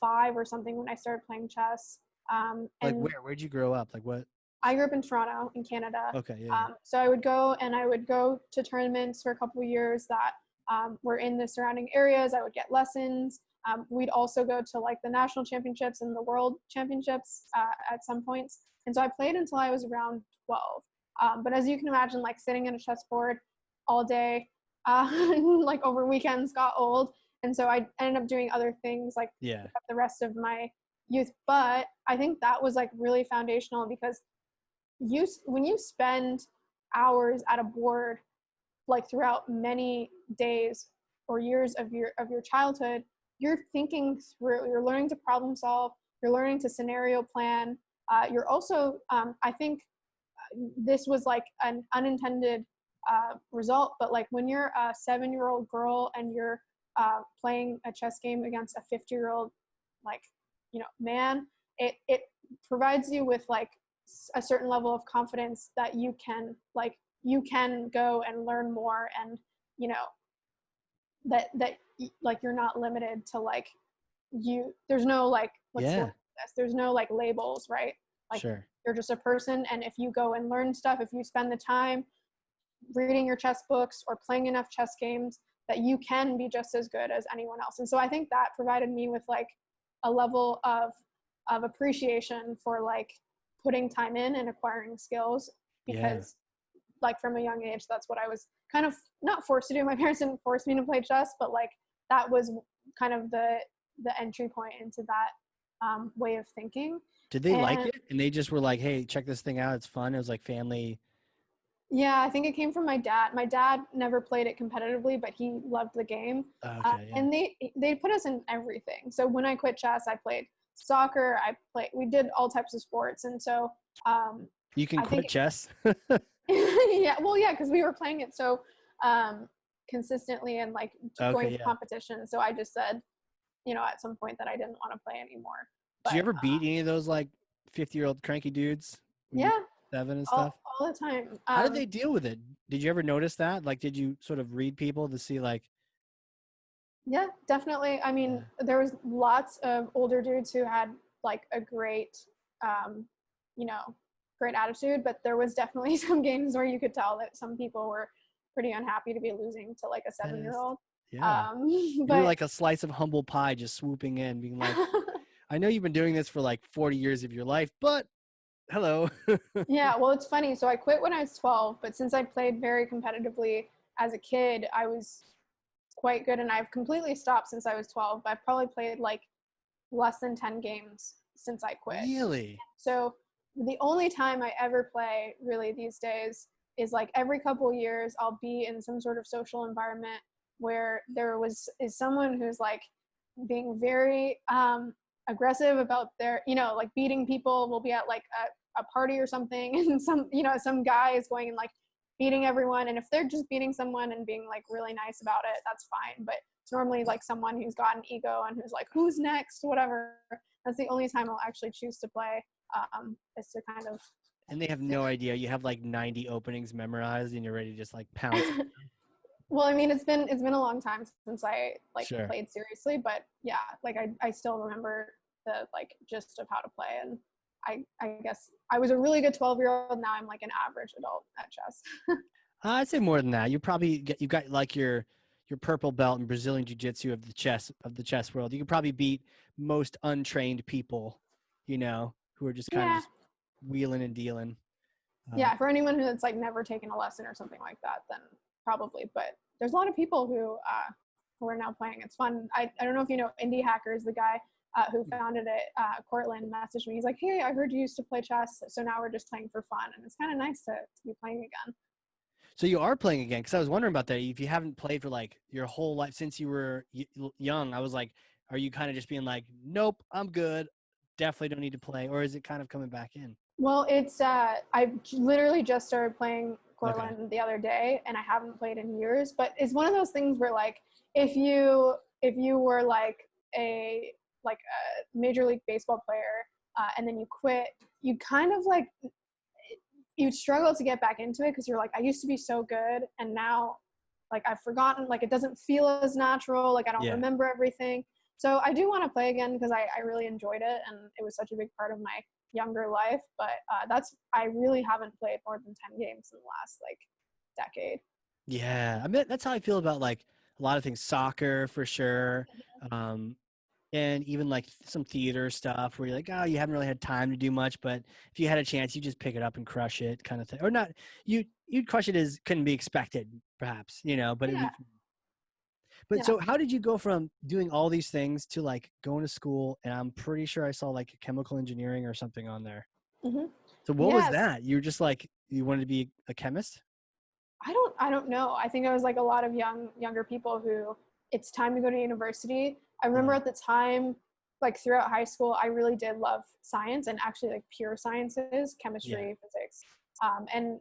Speaker 2: 5 or something when I started playing chess.
Speaker 1: Like
Speaker 2: And
Speaker 1: where? Where'd you grow up? Like what?
Speaker 2: I grew up in Toronto, in Canada.
Speaker 1: Okay, yeah.
Speaker 2: So I would go to tournaments for a couple of years that were in the surrounding areas. I would get lessons. We'd also go to like the national championships and the world championships at some points. And so I played until I was around 12. But as you can imagine, like sitting at a chessboard all day, like over weekends got old. And so I ended up doing other things like
Speaker 1: Yeah.
Speaker 2: the rest of my youth. But I think that was like really foundational because when you spend hours at a board like throughout many days or years of your childhood, you're thinking through, you're learning to problem solve, you're learning to scenario plan. You're also I think this was like an unintended result, but like when you're a 7-year-old girl and you're playing a chess game against a 50-year-old like man, it provides you with like a certain level of confidence that you can go and learn more, and you know that like you're not limited to like there's no like what's the word
Speaker 1: Yeah.
Speaker 2: for this, there's no like labels, right? Like
Speaker 1: Sure.
Speaker 2: you're just a person, and if you go and learn stuff, if you spend the time reading your chess books or playing enough chess games, that you can be just as good as anyone else. And so I think that provided me with like a level of appreciation for like putting time in and acquiring skills, because like from a young age, that's what I was kind of not forced to do. My parents didn't force me to play chess, but like that was kind of the entry point into that way of thinking.
Speaker 1: Did they like it? And they just were like, hey, check this thing out. It's fun. It was like family.
Speaker 2: Yeah, I think it came from my dad. My dad never played it competitively, but he loved the game.
Speaker 1: Okay, yeah.
Speaker 2: And they put us in everything. So when I quit chess, I played soccer. We did all types of sports. And so
Speaker 1: you can quit chess?
Speaker 2: Yeah, well, yeah, because we were playing it so consistently and like going to competition. So I just said, you know, at some point that I didn't want to play anymore.
Speaker 1: Did you ever beat any of those like 50-year-old cranky dudes?
Speaker 2: Yeah.
Speaker 1: 7 and stuff?
Speaker 2: All the time.
Speaker 1: How did they deal with it? Did you ever notice that? Like, did you sort of read people to see like?
Speaker 2: Yeah, definitely. I mean, there was lots of older dudes who had like a great, you know, great attitude, but there was definitely some games where you could tell that some people were pretty unhappy to be losing to like a 7-year-old.
Speaker 1: Yeah.
Speaker 2: But
Speaker 1: you were like a slice of humble pie just swooping in, being like, I know you've been doing this for like 40 years of your life, but hello.
Speaker 2: Yeah, well, it's funny. So I quit when I was 12, but since I played very competitively as a kid, I was quite good, and I've completely stopped since I was 12. I've probably played like less than 10 games since I quit.
Speaker 1: Really?
Speaker 2: So the only time I ever play really these days is like every couple years I'll be in some sort of social environment where is someone who's like being very aggressive about their, you know, like beating people. We'll be at like a party or something, and some guy is going and like beating everyone, and if they're just beating someone and being like really nice about it, that's fine. But it's normally like someone who's got an ego and who's like, who's next, whatever. That's the only time I'll actually choose to play, is to kind of.
Speaker 1: And they have no idea. You have like 90 openings memorized and you're ready to just like pounce.
Speaker 2: Well, I mean, it's been a long time since I like
Speaker 1: Sure.
Speaker 2: played seriously, but yeah, like I still remember the like gist of how to play. And I guess I was a really good 12-year-old. Now I'm like an average adult at chess.
Speaker 1: I'd say more than that. You got like your purple belt in Brazilian Jiu-Jitsu of the chess world. You could probably beat most untrained people, you know, who are just kind of just wheeling and dealing.
Speaker 2: Yeah, for anyone that's like never taken a lesson or something like that, then probably. But there's a lot of people who are now playing. It's fun. I don't know if you know Indie Hackers, the guy who founded it. Cortland messaged me. He's like, hey, I heard you used to play chess, so now we're just playing for fun, and it's kind of nice to be playing again.
Speaker 1: So you are playing again, because I was wondering about that. If you haven't played for like your whole life since you were young, I was like, are you kind of just being like, nope, I'm good, definitely don't need to play, or is it kind of coming back in?
Speaker 2: Well, it's I literally just started playing Cortland the other day, and I haven't played in years. But it's one of those things where like if you were like a Major League Baseball player and then you quit, you kind of like you'd struggle to get back into it because you're like, I used to be so good, and now like I've forgotten, like it doesn't feel as natural, like I don't remember everything. So I do want to play again because I really enjoyed it, and it was such a big part of my younger life. But I really haven't played more than 10 games in the last like decade.
Speaker 1: Yeah, I mean that's how I feel about like a lot of things. Soccer for sure. And even like some theater stuff where you're like, oh, you haven't really had time to do much, but if you had a chance, you just pick it up and crush it, kind of thing. Or not, you'd crush it as couldn't be expected, perhaps, you know. But so how did you go from doing all these things to like going to school? And I'm pretty sure I saw like chemical engineering or something on there.
Speaker 2: Mm-hmm.
Speaker 1: So what was that? You were just like, you wanted to be a chemist?
Speaker 2: I don't know. I think I was like a lot of younger people who it's time to go to university. I remember at the time, like throughout high school, I really did love science, and actually like pure sciences, chemistry, physics. And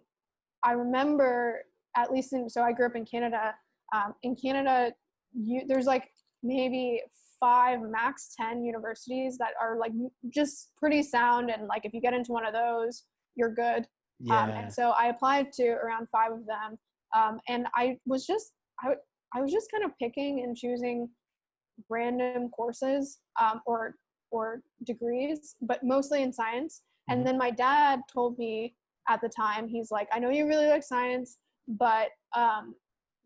Speaker 2: I remember at least so I grew up in Canada. In Canada, there's like maybe 5, max 10 universities that are like just pretty sound. And like, if you get into one of those, you're good. And so I applied to around 5 of them. And I was just kind of picking and choosing random courses or degrees, but mostly in science. And then my dad told me at the time, he's like, I know you really like science, but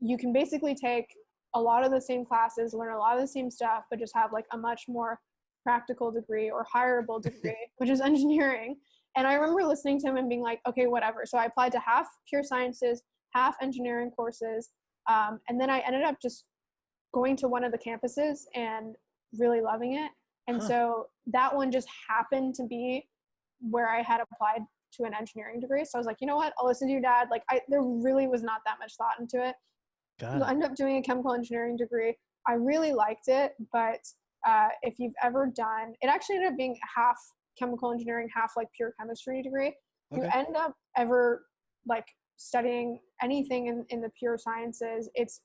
Speaker 2: you can basically take a lot of the same classes, learn a lot of the same stuff, but just have like a much more practical degree or hireable degree, which is engineering. And I remember listening to him and being like, okay, whatever. So I applied to half pure sciences, half engineering courses. And then I ended up just going to one of the campuses and really loving it. And so that one just happened to be where I had applied to an engineering degree. So I was like, you know what? I'll listen to your dad. Like there really was not that much thought into it. I ended up doing a chemical engineering degree. I really liked it, but if you've ever done, it actually ended up being half chemical engineering, half like pure chemistry degree. You end up ever like studying anything in the pure sciences, it's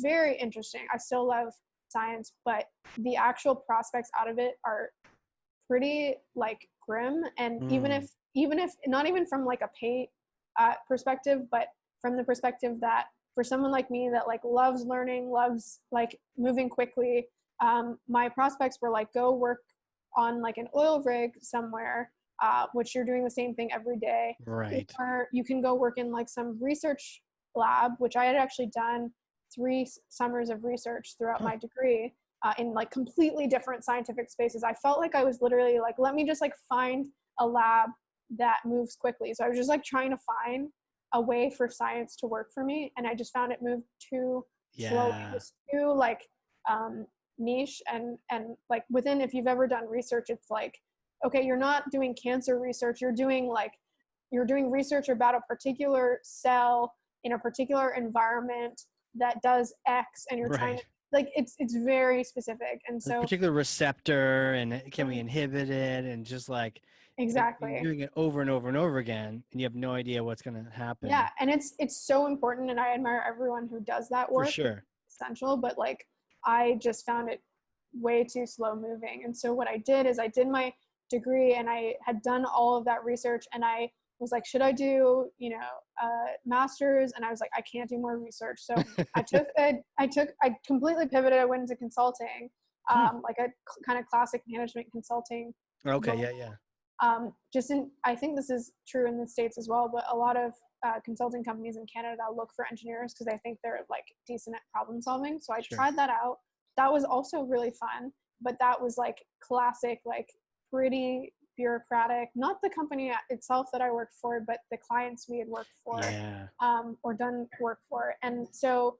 Speaker 2: very interesting. I still love science, but the actual prospects out of it are pretty like grim. And even if not even from like a pay perspective, but from the perspective that for someone like me that like loves learning, loves like moving quickly, my prospects were like, go work on like an oil rig somewhere, which you're doing the same thing every day.
Speaker 1: Right.
Speaker 2: Or you can go work in like some research lab, which I had actually done 3 summers of research throughout my degree in like completely different scientific spaces. I felt like I was literally like, let me just like find a lab that moves quickly. So I was just like trying to find a way for science to work for me. And I just found it moved too slowly. It was too like niche and like within, if you've ever done research, it's like, okay, you're not doing cancer research. You're doing research about a particular cell in a particular environment that does X, and you're trying to like, it's very specific. And so
Speaker 1: a particular receptor, and can we inhibit it, and just like
Speaker 2: exactly
Speaker 1: you're doing it over and over and over again, and you have no idea what's going to happen.
Speaker 2: Yeah, and it's so important, and I admire everyone who does that work.
Speaker 1: For sure.
Speaker 2: It's essential, but like I just found it way too slow moving. And so what I did is I did my degree, and I had done all of that research, and I was like, should I do, master's? And I was like, I can't do more research. So I completely pivoted. I went into consulting, like a kind of classic management consulting.
Speaker 1: Okay.
Speaker 2: role.
Speaker 1: Yeah.
Speaker 2: I think this is true in the States as well, but a lot of consulting companies in Canada look for engineers because they think they're like decent at problem solving. So I tried that out. That was also really fun, but that was like classic, like pretty bureaucratic, not the company itself that I worked for, but the clients we had worked for or done work for. And so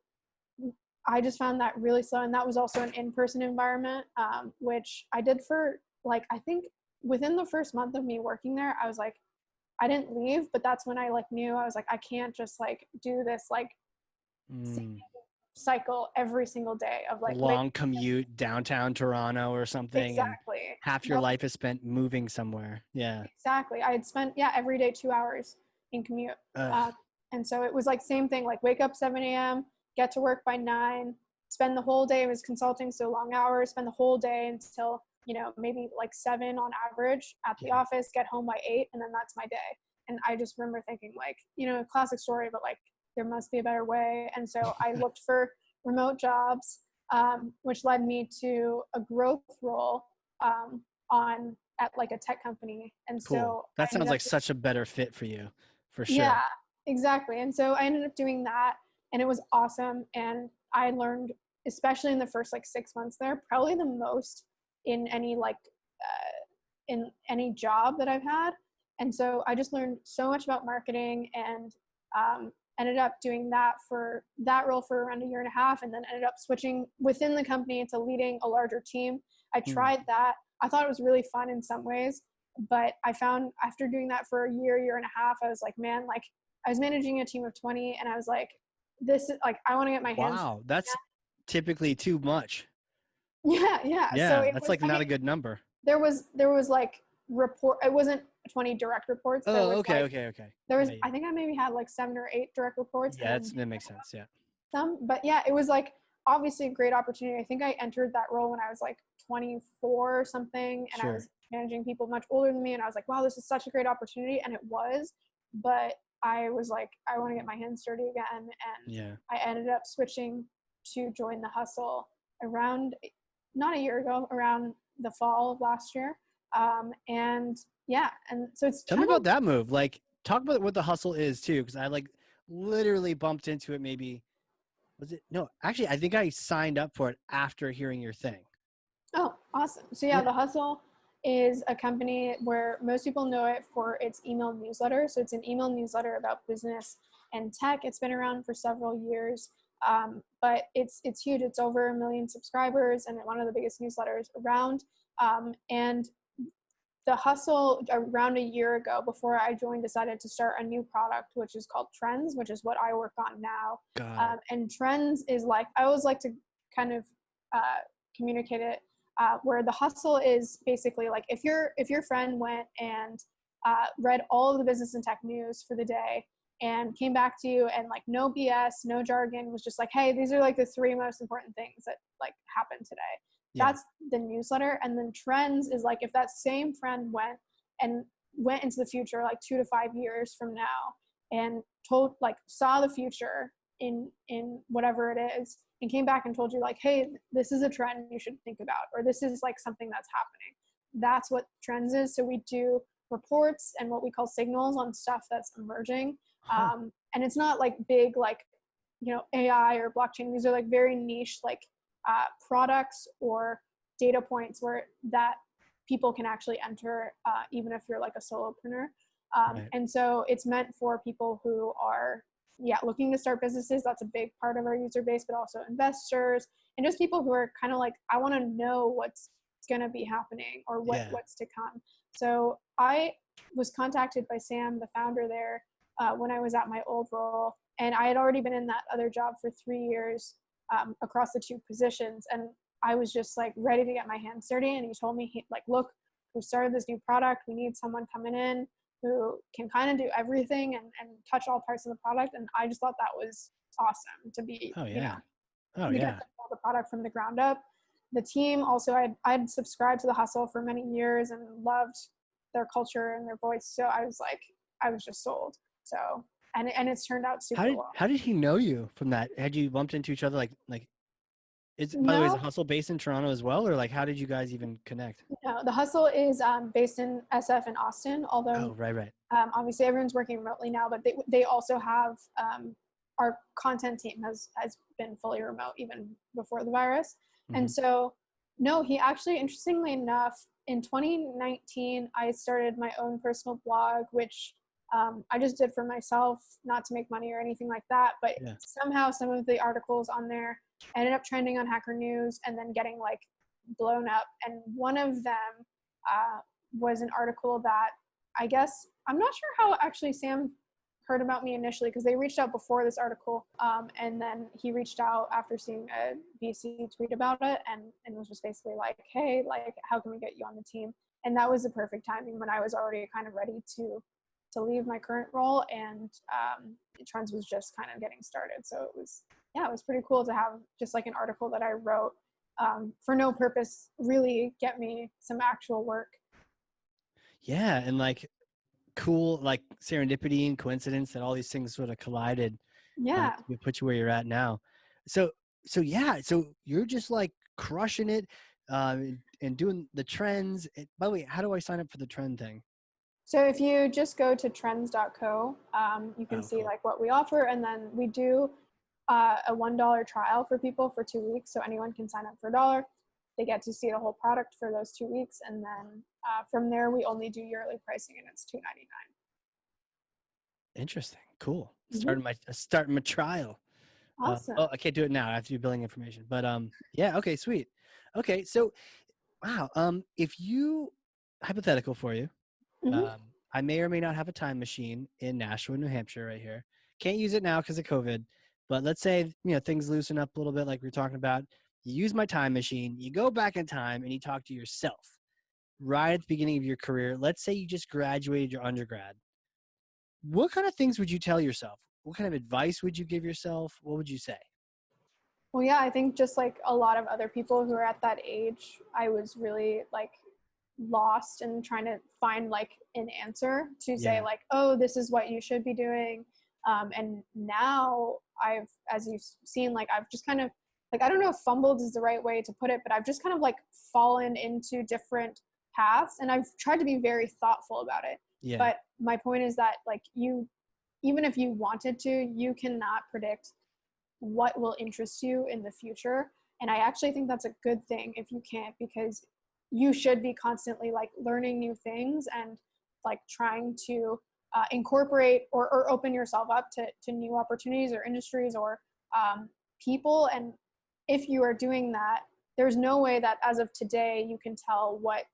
Speaker 2: I just found that really slow. And that was also an in-person environment, which I did for like, I think within the first month of me working there, I was like, I didn't leave, but that's when I like knew I was like, I can't just like do this like cycle every single day of like
Speaker 1: long commute downtown Toronto or something.
Speaker 2: Exactly.
Speaker 1: And half your life is spent moving somewhere. Yeah.
Speaker 2: Exactly. I had spent every day 2 hours in commute. And so it was like same thing, like wake up 7 a.m., get to work by 9, spend the whole day. It was consulting, so long hours, spend the whole day until maybe like 7 on average at the office, get home by 8, and then that's my day. And I just remember thinking like, classic story, but like there must be a better way. And so I looked for remote jobs, which led me to a growth role at like a tech company. And so
Speaker 1: that sounds like such a better fit for you, for sure.
Speaker 2: Yeah, exactly. And so I ended up doing that, and it was awesome. And I learned, especially in the first like 6 months there, probably the most in any in any job that I've had. And so I just learned so much about marketing, and ended up doing that role for around 1.5 years, and then ended up switching within the company to leading a larger team. I tried that. I thought it was really fun in some ways, but I found after doing that for 1.5 years, I was like, man, like I was managing a team of 20, and I was like, this is like, I want to get my hands.
Speaker 1: Wow, that's typically too much.
Speaker 2: Yeah.
Speaker 1: So that's like not a good number.
Speaker 2: There was like it wasn't 20 direct reports.
Speaker 1: Oh, okay.
Speaker 2: There was, I think I maybe had like 7 or 8 direct reports.
Speaker 1: Yeah, that makes sense. Yeah.
Speaker 2: But yeah, it was like obviously a great opportunity. I think I entered that role when I was like 24 or something, and I was managing people much older than me, and I was like, wow, this is such a great opportunity. And it was, but I was like, I want to get my hands dirty again. And I ended up switching to join the hustle around, not a year ago, around the fall of last year. And so it's
Speaker 1: tell me about that move. Like, talk about what the hustle is too, because I like literally bumped into it maybe Was it? No, actually, I think I signed up for it after hearing your thing.
Speaker 2: Oh, awesome. So yeah,
Speaker 1: Yeah.
Speaker 2: The Hustle is a company where most people know it for its email newsletter. So it's an email newsletter about business and tech. It's been around for several years, but it's huge. It's over 1 million subscribers and one of the biggest newsletters around. And The Hustle, around a year ago, before I joined, decided to start a new product, which is called Trends, which is what I work on now.
Speaker 1: Got it.
Speaker 2: And Trends is like, I always like to kind of communicate it, where The Hustle is basically like, if your friend went and read all of the business and tech news for the day and came back to you and like no BS, no jargon, was just like, hey, these are like the 3 most important things that like happened today.
Speaker 1: Yeah.
Speaker 2: That's the newsletter. And then Trends is like, if that same friend went into the future, like 2 to 5 years from now, and saw the future in whatever it is, and came back and told you like, hey, this is a trend you should think about, or this is like something that's happening. That's what Trends is. So we do reports and what we call signals on stuff that's emerging. And it's not like big, like, AI or blockchain. These are like very niche, like products or data points where that people can actually enter, even if you're like a solopreneur.
Speaker 1: Right.
Speaker 2: And so it's meant for people who are, looking to start businesses. That's a big part of our user base, but also investors and just people who are kind of like, I want to know what's going to be happening or what's to come. So I was contacted by Sam, the founder there, when I was at my old role, and I had already been in that other job for 3 years, across the 2 positions. And I was just like ready to get my hands dirty. And he told me, look, we started this new product. We need someone coming in who can kind of do everything and touch all parts of the product. And I just thought that was awesome to be,
Speaker 1: Oh yeah.
Speaker 2: we get to build the product from the ground up. The team also, I'd subscribed to The Hustle for many years and loved their culture and their voice. So I was just sold. So, and it's turned out super well.
Speaker 1: How did he know you from that? Had you bumped into each other? Like, by the way, is The Hustle based in Toronto as well? Or like, how did you guys even connect?
Speaker 2: No, The Hustle is based in SF in Austin, although
Speaker 1: right.
Speaker 2: Obviously everyone's working remotely now, but they also have, our content team has been fully remote even before the virus.
Speaker 1: Mm-hmm.
Speaker 2: And so, no, he actually, interestingly enough, in 2019, I started my own personal blog, which I just did for myself, not to make money or anything like that. But somehow some of the articles on there ended up trending on Hacker News and then getting like blown up. And one of them was an article that I guess, I'm not sure how actually Sam heard about me initially, because they reached out before this article. And then he reached out after seeing a VC tweet about it and was just basically like, hey, like, how can we get you on the team? And that was the perfect timing when I was already kind of ready to leave my current role, and Trends was just kind of getting started. So it was pretty cool to have just like an article that I wrote for no purpose really get me some actual work.
Speaker 1: Yeah, and like cool, like serendipity and coincidence that all these things sort of collided.
Speaker 2: Yeah.
Speaker 1: To put you where you're at now. So you're just like crushing it, and doing the trends. By the way, how do I sign up for the trend thing?
Speaker 2: So if you just go to trends.co, you can see like what we offer, and then we do a $1 trial for people for 2 weeks. So anyone can sign up for $1. They get to see the whole product for those 2 weeks, and then from there we only do yearly pricing, and it's $2.99.
Speaker 1: Interesting. Cool.
Speaker 2: Mm-hmm.
Speaker 1: Starting my trial.
Speaker 2: Awesome.
Speaker 1: I can't do it now. I have to do billing information. But yeah. Okay. Sweet. Okay. So, wow. If you, hypothetical for you,
Speaker 2: Mm-hmm.
Speaker 1: I may or may not have a time machine in Nashua, New Hampshire, right here. Can't use it now because of COVID. But let's say things loosen up a little bit, like we were talking about. You use my time machine. You go back in time and you talk to yourself right at the beginning of your career. Let's say you just graduated your undergrad. What kind of things would you tell yourself? What kind of advice would you give yourself? What would you say?
Speaker 2: Well, yeah, I think just like a lot of other people who are at that age, I was really like lost and trying to find like an answer to say like, oh, this is what you should be doing. And now as you've seen, like I've just kind of like, I don't know if fumbled is the right way to put it, but I've just kind of like fallen into different paths, and I've tried to be very thoughtful about it.
Speaker 1: Yeah.
Speaker 2: But my point is that like even if you wanted to, you cannot predict what will interest you in the future. And I actually think that's a good thing if you can't, because you should be constantly like learning new things and like trying to incorporate or open yourself up to new opportunities or industries or people. And if you are doing that, there's no way that as of today you can tell what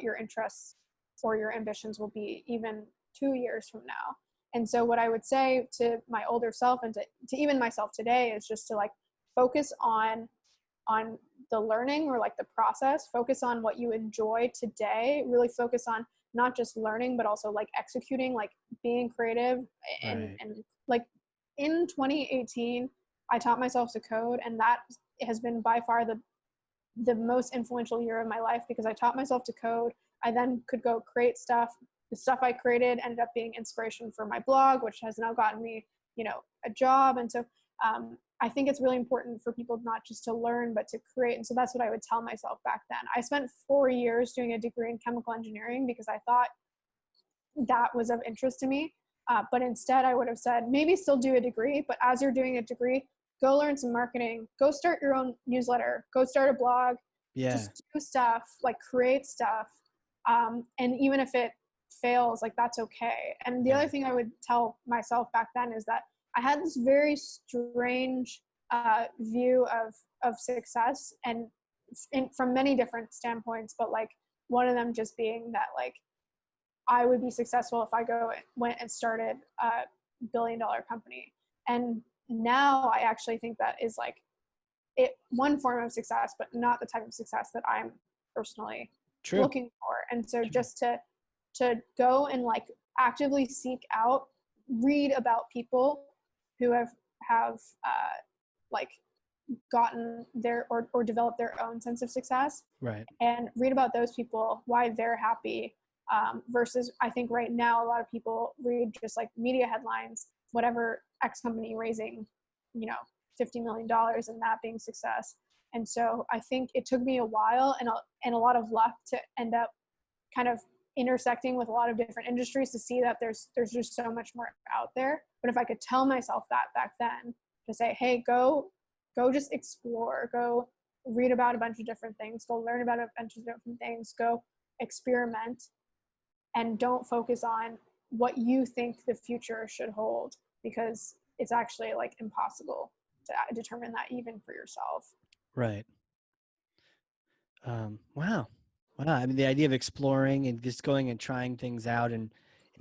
Speaker 2: your interests or your ambitions will be even 2 years from now. And so what I would say to my older self and to even myself today is just to like focus on the learning or like the process, focus on what you enjoy today, really focus on not just learning, but also like executing, like being creative.
Speaker 1: Right.
Speaker 2: And like in 2018, I taught myself to code, and that has been by far the most influential year of my life, because I taught myself to code. I then could go create stuff. The stuff I created ended up being inspiration for my blog, which has now gotten me, a job. And so I think it's really important for people not just to learn, but to create. And so that's what I would tell myself back then. I spent 4 years doing a degree in chemical engineering because I thought that was of interest to me. But instead I would have said, maybe still do a degree, but as you're doing a degree, go learn some marketing, go start your own newsletter, go start a blog, just do stuff, like create stuff. And even if it fails, like that's okay. And the other thing I would tell myself back then is that I had this very strange view of success, and from many different standpoints, but like one of them just being that like I would be successful if I went and started a billion-dollar company. And now I actually think that is like one form of success, but not the type of success that I'm personally looking for. And so just to go and like actively seek out, read about people who have like gotten their or developed their own sense of success,
Speaker 1: Right.
Speaker 2: and read about those people, why they're happy, versus I think right now a lot of people read just like media headlines, whatever X company raising, $50 million and that being success. And so I think it took me a while and a lot of luck to end up kind of intersecting with a lot of different industries to see that there's just so much more out there. But if I could tell myself that back then, to say, hey, go just explore, go read about a bunch of different things, go learn about a bunch of different things, go experiment, and don't focus on what you think the future should hold, because it's actually like impossible to determine that even for yourself.
Speaker 1: Right. Wow. I mean, the idea of exploring and just going and trying things out and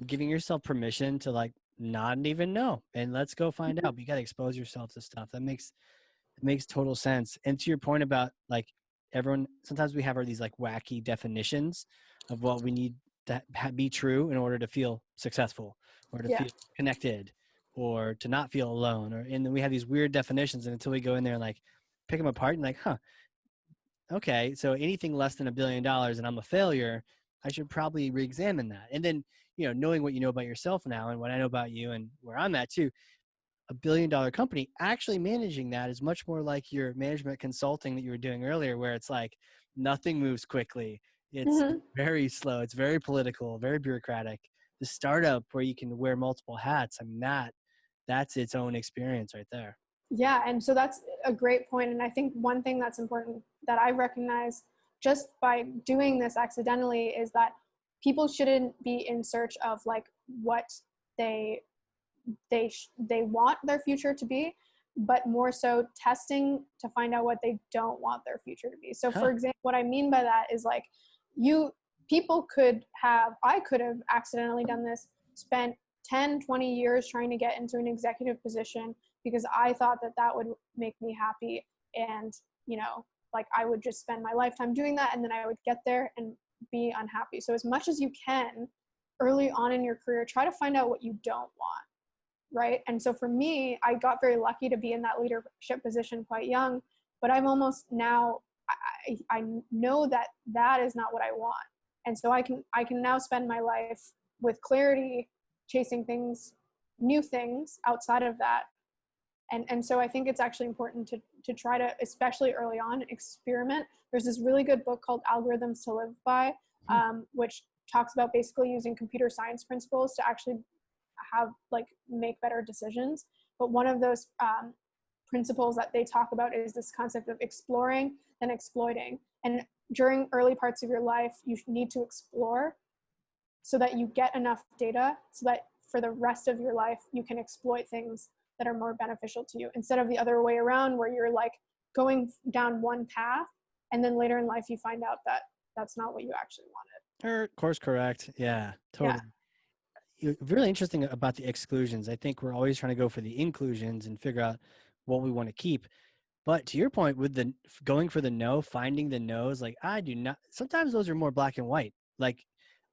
Speaker 1: giving yourself permission to like not even know, and let's go find out. But you got to expose yourself to stuff. It makes total sense. And to your point about like everyone, sometimes we have these like wacky definitions of what we need to be true in order to feel successful or to feel connected or to not feel alone. And then we have these weird definitions, and until we go in there and like pick them apart and like, okay, so anything less than $1 billion and I'm a failure, I should probably re-examine that. And then, knowing what you know about yourself now and what I know about you and where I'm at too, $1 billion company, actually managing that is much more like your management consulting that you were doing earlier, where it's like nothing moves quickly. It's very slow. It's very political, very bureaucratic. The startup where you can wear multiple hats, I mean, that's its own experience right there.
Speaker 2: Yeah. And so that's a great point. And I think one thing that's important that I recognize just by doing this accidentally is that people shouldn't be in search of like what they want their future to be, but more so testing to find out what they don't want their future to be. So for example, what I mean by that is like I could have accidentally done this, spent 10, 20 years trying to get into an executive position because I thought that would make me happy. And, like I would just spend my lifetime doing that. And then I would get there and be unhappy. So as much as you can early on in your career, try to find out what you don't want. Right. And so for me, I got very lucky to be in that leadership position quite young, but I'm almost now, I know that is not what I want. And so I can now spend my life with clarity, chasing new things outside of that. And so I think it's actually important to try to, especially early on, experiment. There's this really good book called Algorithms to Live By, which talks about basically using computer science principles to actually make better decisions. But one of those principles that they talk about is this concept of exploring and exploiting. And during early parts of your life, you need to explore so that you get enough data so that for the rest of your life, you can exploit things that are more beneficial to you, instead of the other way around where you're like going down one path and then later in life you find out that that's not what you actually wanted.
Speaker 1: Course correct. Yeah, totally. Really interesting about the exclusions. I think we're always trying to go for the inclusions and figure out what we want to keep. But to your point with the going for the no, finding the no's, like I do not, sometimes those are more black and white. Like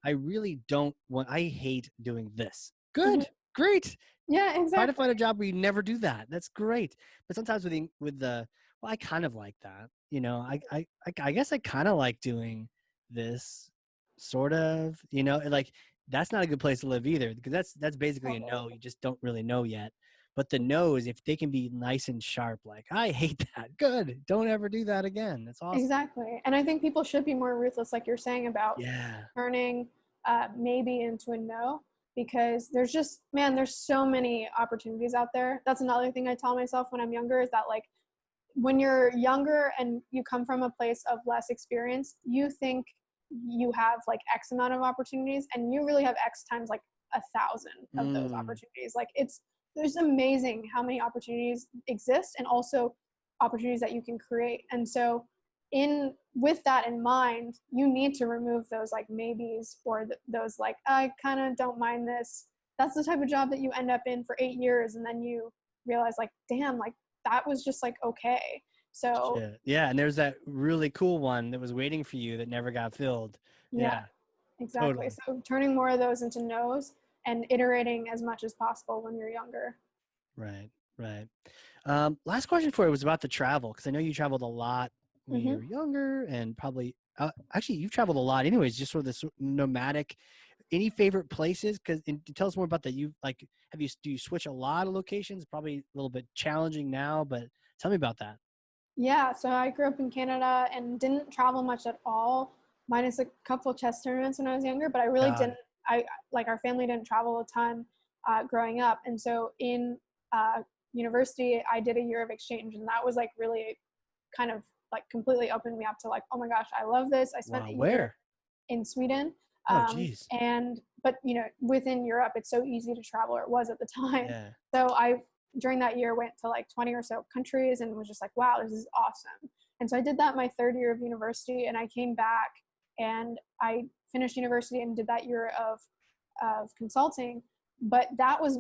Speaker 1: I really don't want, I hate doing this. Good, great.
Speaker 2: Yeah,
Speaker 1: Try to
Speaker 2: exactly.
Speaker 1: find a job where you never do that. That's great. But sometimes with the, well, I kind of like that. You know, I guess I kind of like doing this sort of, you know, like that's not a good place to live either, because that's basically a no. You just don't really know yet. But the no's, if they can be nice and sharp, like I hate that. Good. Don't ever do that again. That's awesome.
Speaker 2: Exactly. And I think people should be more ruthless, like you're saying, about turning maybe into a no, because there's just, man, there's so many opportunities out there. That's another thing I tell myself when I'm younger, is that like when you're younger and you come from a place of less experience, you think you have like X amount of opportunities, and you really have X times like 1,000 of those opportunities. Like there's amazing how many opportunities exist, and also opportunities that you can create. And so with that in mind, you need to remove those like maybes, or those like, I kind of don't mind this. That's the type of job that you end up in for 8 years, and then you realize like, damn, like that was just like okay. So
Speaker 1: yeah, and there's that really cool one that was waiting for you that never got filled. Yeah,
Speaker 2: exactly.
Speaker 1: Totally.
Speaker 2: So turning more of those into no's and iterating as much as possible when you're younger.
Speaker 1: Right. Last question for you was about the travel, because I know you traveled a lot when you were younger, and probably actually you've traveled a lot anyways, just sort of this nomadic. Any favorite places? Because tell us more about that. You like, do you switch a lot of locations? Probably a little bit challenging now, but tell me about that.
Speaker 2: Yeah, so I grew up in Canada and didn't travel much at all, minus a couple of chess tournaments when I was younger, but I really didn't. Like our family didn't travel a ton growing up. And so in university, I did a year of exchange, and that was like really kind of like completely opened me up to like, oh my gosh, I love this. I spent a year in Sweden. But you know, within Europe, it's so easy to travel, or it was at the time.
Speaker 1: Yeah.
Speaker 2: So during that year went to like 20 or so countries, and was just like, wow, this is awesome. And so I did that my third year of university, and I came back and I finished university and did that year of consulting. But that was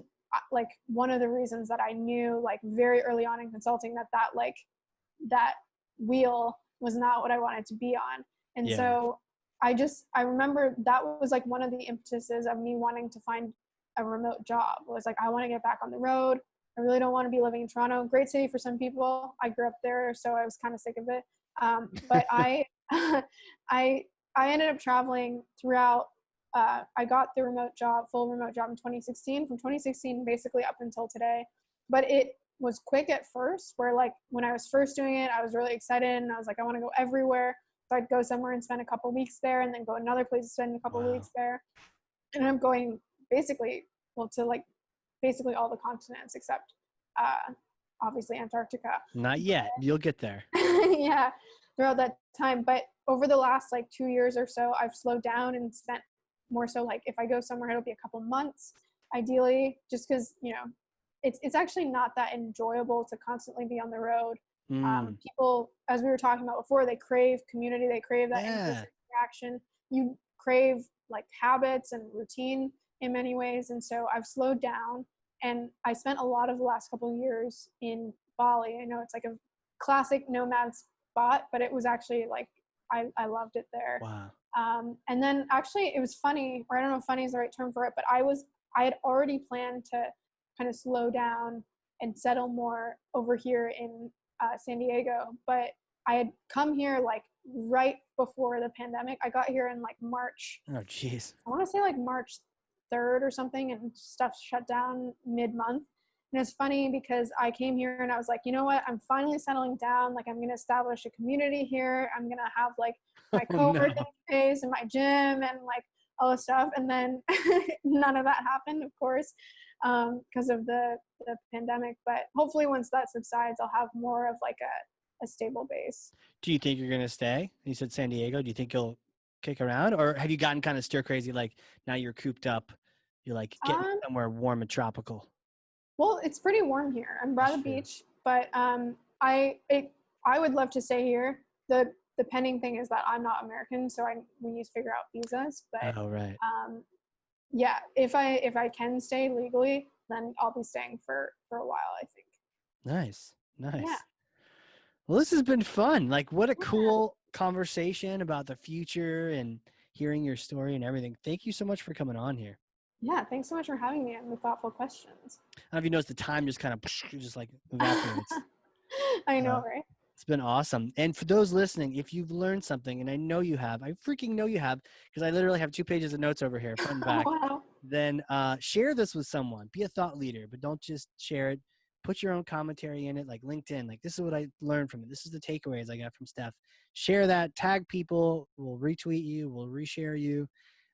Speaker 2: like one of the reasons that I knew like very early on in consulting that wheel was not what I wanted to be on. And so I remember that was like one of the impetuses of me wanting to find a remote job. It was like, I want to get back on the road. I really don't want to be living in Toronto. Great city for some people. I grew up there, so I was kind of sick of it. But I ended up traveling throughout. I got the full remote job in 2016. From 2016 basically up until today. But it was quick at first, where like when I was first doing it, I was really excited and I was like, I want to go everywhere. So I'd go somewhere and spend a couple weeks there, and then go another place and spend a couple weeks there. And I'm going basically all the continents except obviously Antarctica.
Speaker 1: Not yet. You'll get there.
Speaker 2: Yeah, throughout that time. But over the last like 2 years or so, I've slowed down and spent more so like if I go somewhere, it'll be a couple months, ideally, just because, you know, it's actually not that enjoyable to constantly be on the road. People, as we were talking about before, they crave community, they crave that in-person interaction. You crave like habits and routine in many ways. And so I've slowed down, and I spent a lot of the last couple of years in Bali. I know it's like a classic nomad spot, but it was actually like, I loved it there.
Speaker 1: Wow.
Speaker 2: And then actually it was funny, or I don't know if funny is the right term for it, but I had already planned to kind of slow down and settle more over here in San Diego. But I had come here like right before the pandemic. I got here in like March.
Speaker 1: Oh, geez.
Speaker 2: I want to say like March 3rd or something, and stuff shut down mid-month. And it's funny because I came here and I was like, you know what? I'm finally settling down. Like, I'm going to establish a community here. I'm going to have like my co-working space and my gym and like all this stuff. And then none of that happened, of course. because of the pandemic. But hopefully once that subsides, I'll have more of like a stable base.
Speaker 1: Do you think you're going to stay? You said San Diego. Do you think you'll kick around, or have you gotten kind of stir crazy? Like now you're cooped up, you're like getting somewhere warm and tropical.
Speaker 2: Well, it's pretty warm here. I'm by the beach, but I would love to stay here. The pending thing is that I'm not American, so we need to figure out visas. But
Speaker 1: right.
Speaker 2: Yeah, if I can stay legally, then I'll be staying for a while, I think.
Speaker 1: Nice.
Speaker 2: Yeah.
Speaker 1: Well, this has been fun. Like, what a cool conversation about the future and hearing your story and everything. Thank you so much for coming on here.
Speaker 2: Yeah, thanks so much for having me and the thoughtful questions.
Speaker 1: I don't know if you noticed the time just kind of just like evaporates.
Speaker 2: I know, right?
Speaker 1: It's been awesome. And for those listening, if you've learned something, and I know you have, I freaking know you have, because I literally have 2 pages of notes over here, front and back.
Speaker 2: Wow.
Speaker 1: Then share this with someone. Be a thought leader, but don't just share it. Put your own commentary in it, like LinkedIn. Like, this is what I learned from it. This is the takeaways I got from Steph. Share that. Tag people. We'll retweet you. We'll reshare you.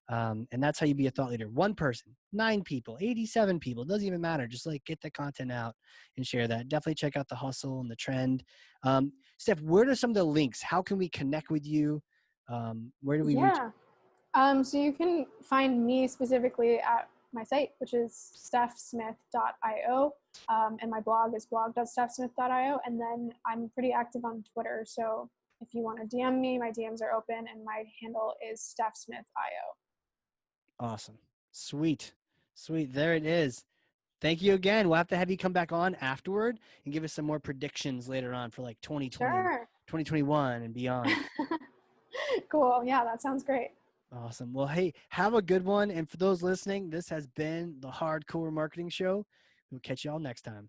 Speaker 1: And that's how you be a thought leader. 1 person, 9 people, 87 people. It doesn't even matter. Just like get the content out and share that. Definitely check out the hustle and the trend. Steph, where are some of the links? How can we connect with you? Where do we reach?
Speaker 2: So you can find me specifically at my site, which is stephsmith.io. And my blog is blog.stephsmith.io. And then I'm pretty active on Twitter. So if you want to DM me, my DMs are open and my handle is stephsmith.io.
Speaker 1: Awesome. Sweet. There it is. Thank you again. We'll have to have you come back on afterward and give us some more predictions later on for like 2020, 2021 and beyond.
Speaker 2: Cool. Yeah, that sounds great.
Speaker 1: Awesome. Well, hey, have a good one. And for those listening, this has been the Hardcore Marketing Show. We'll catch you all next time.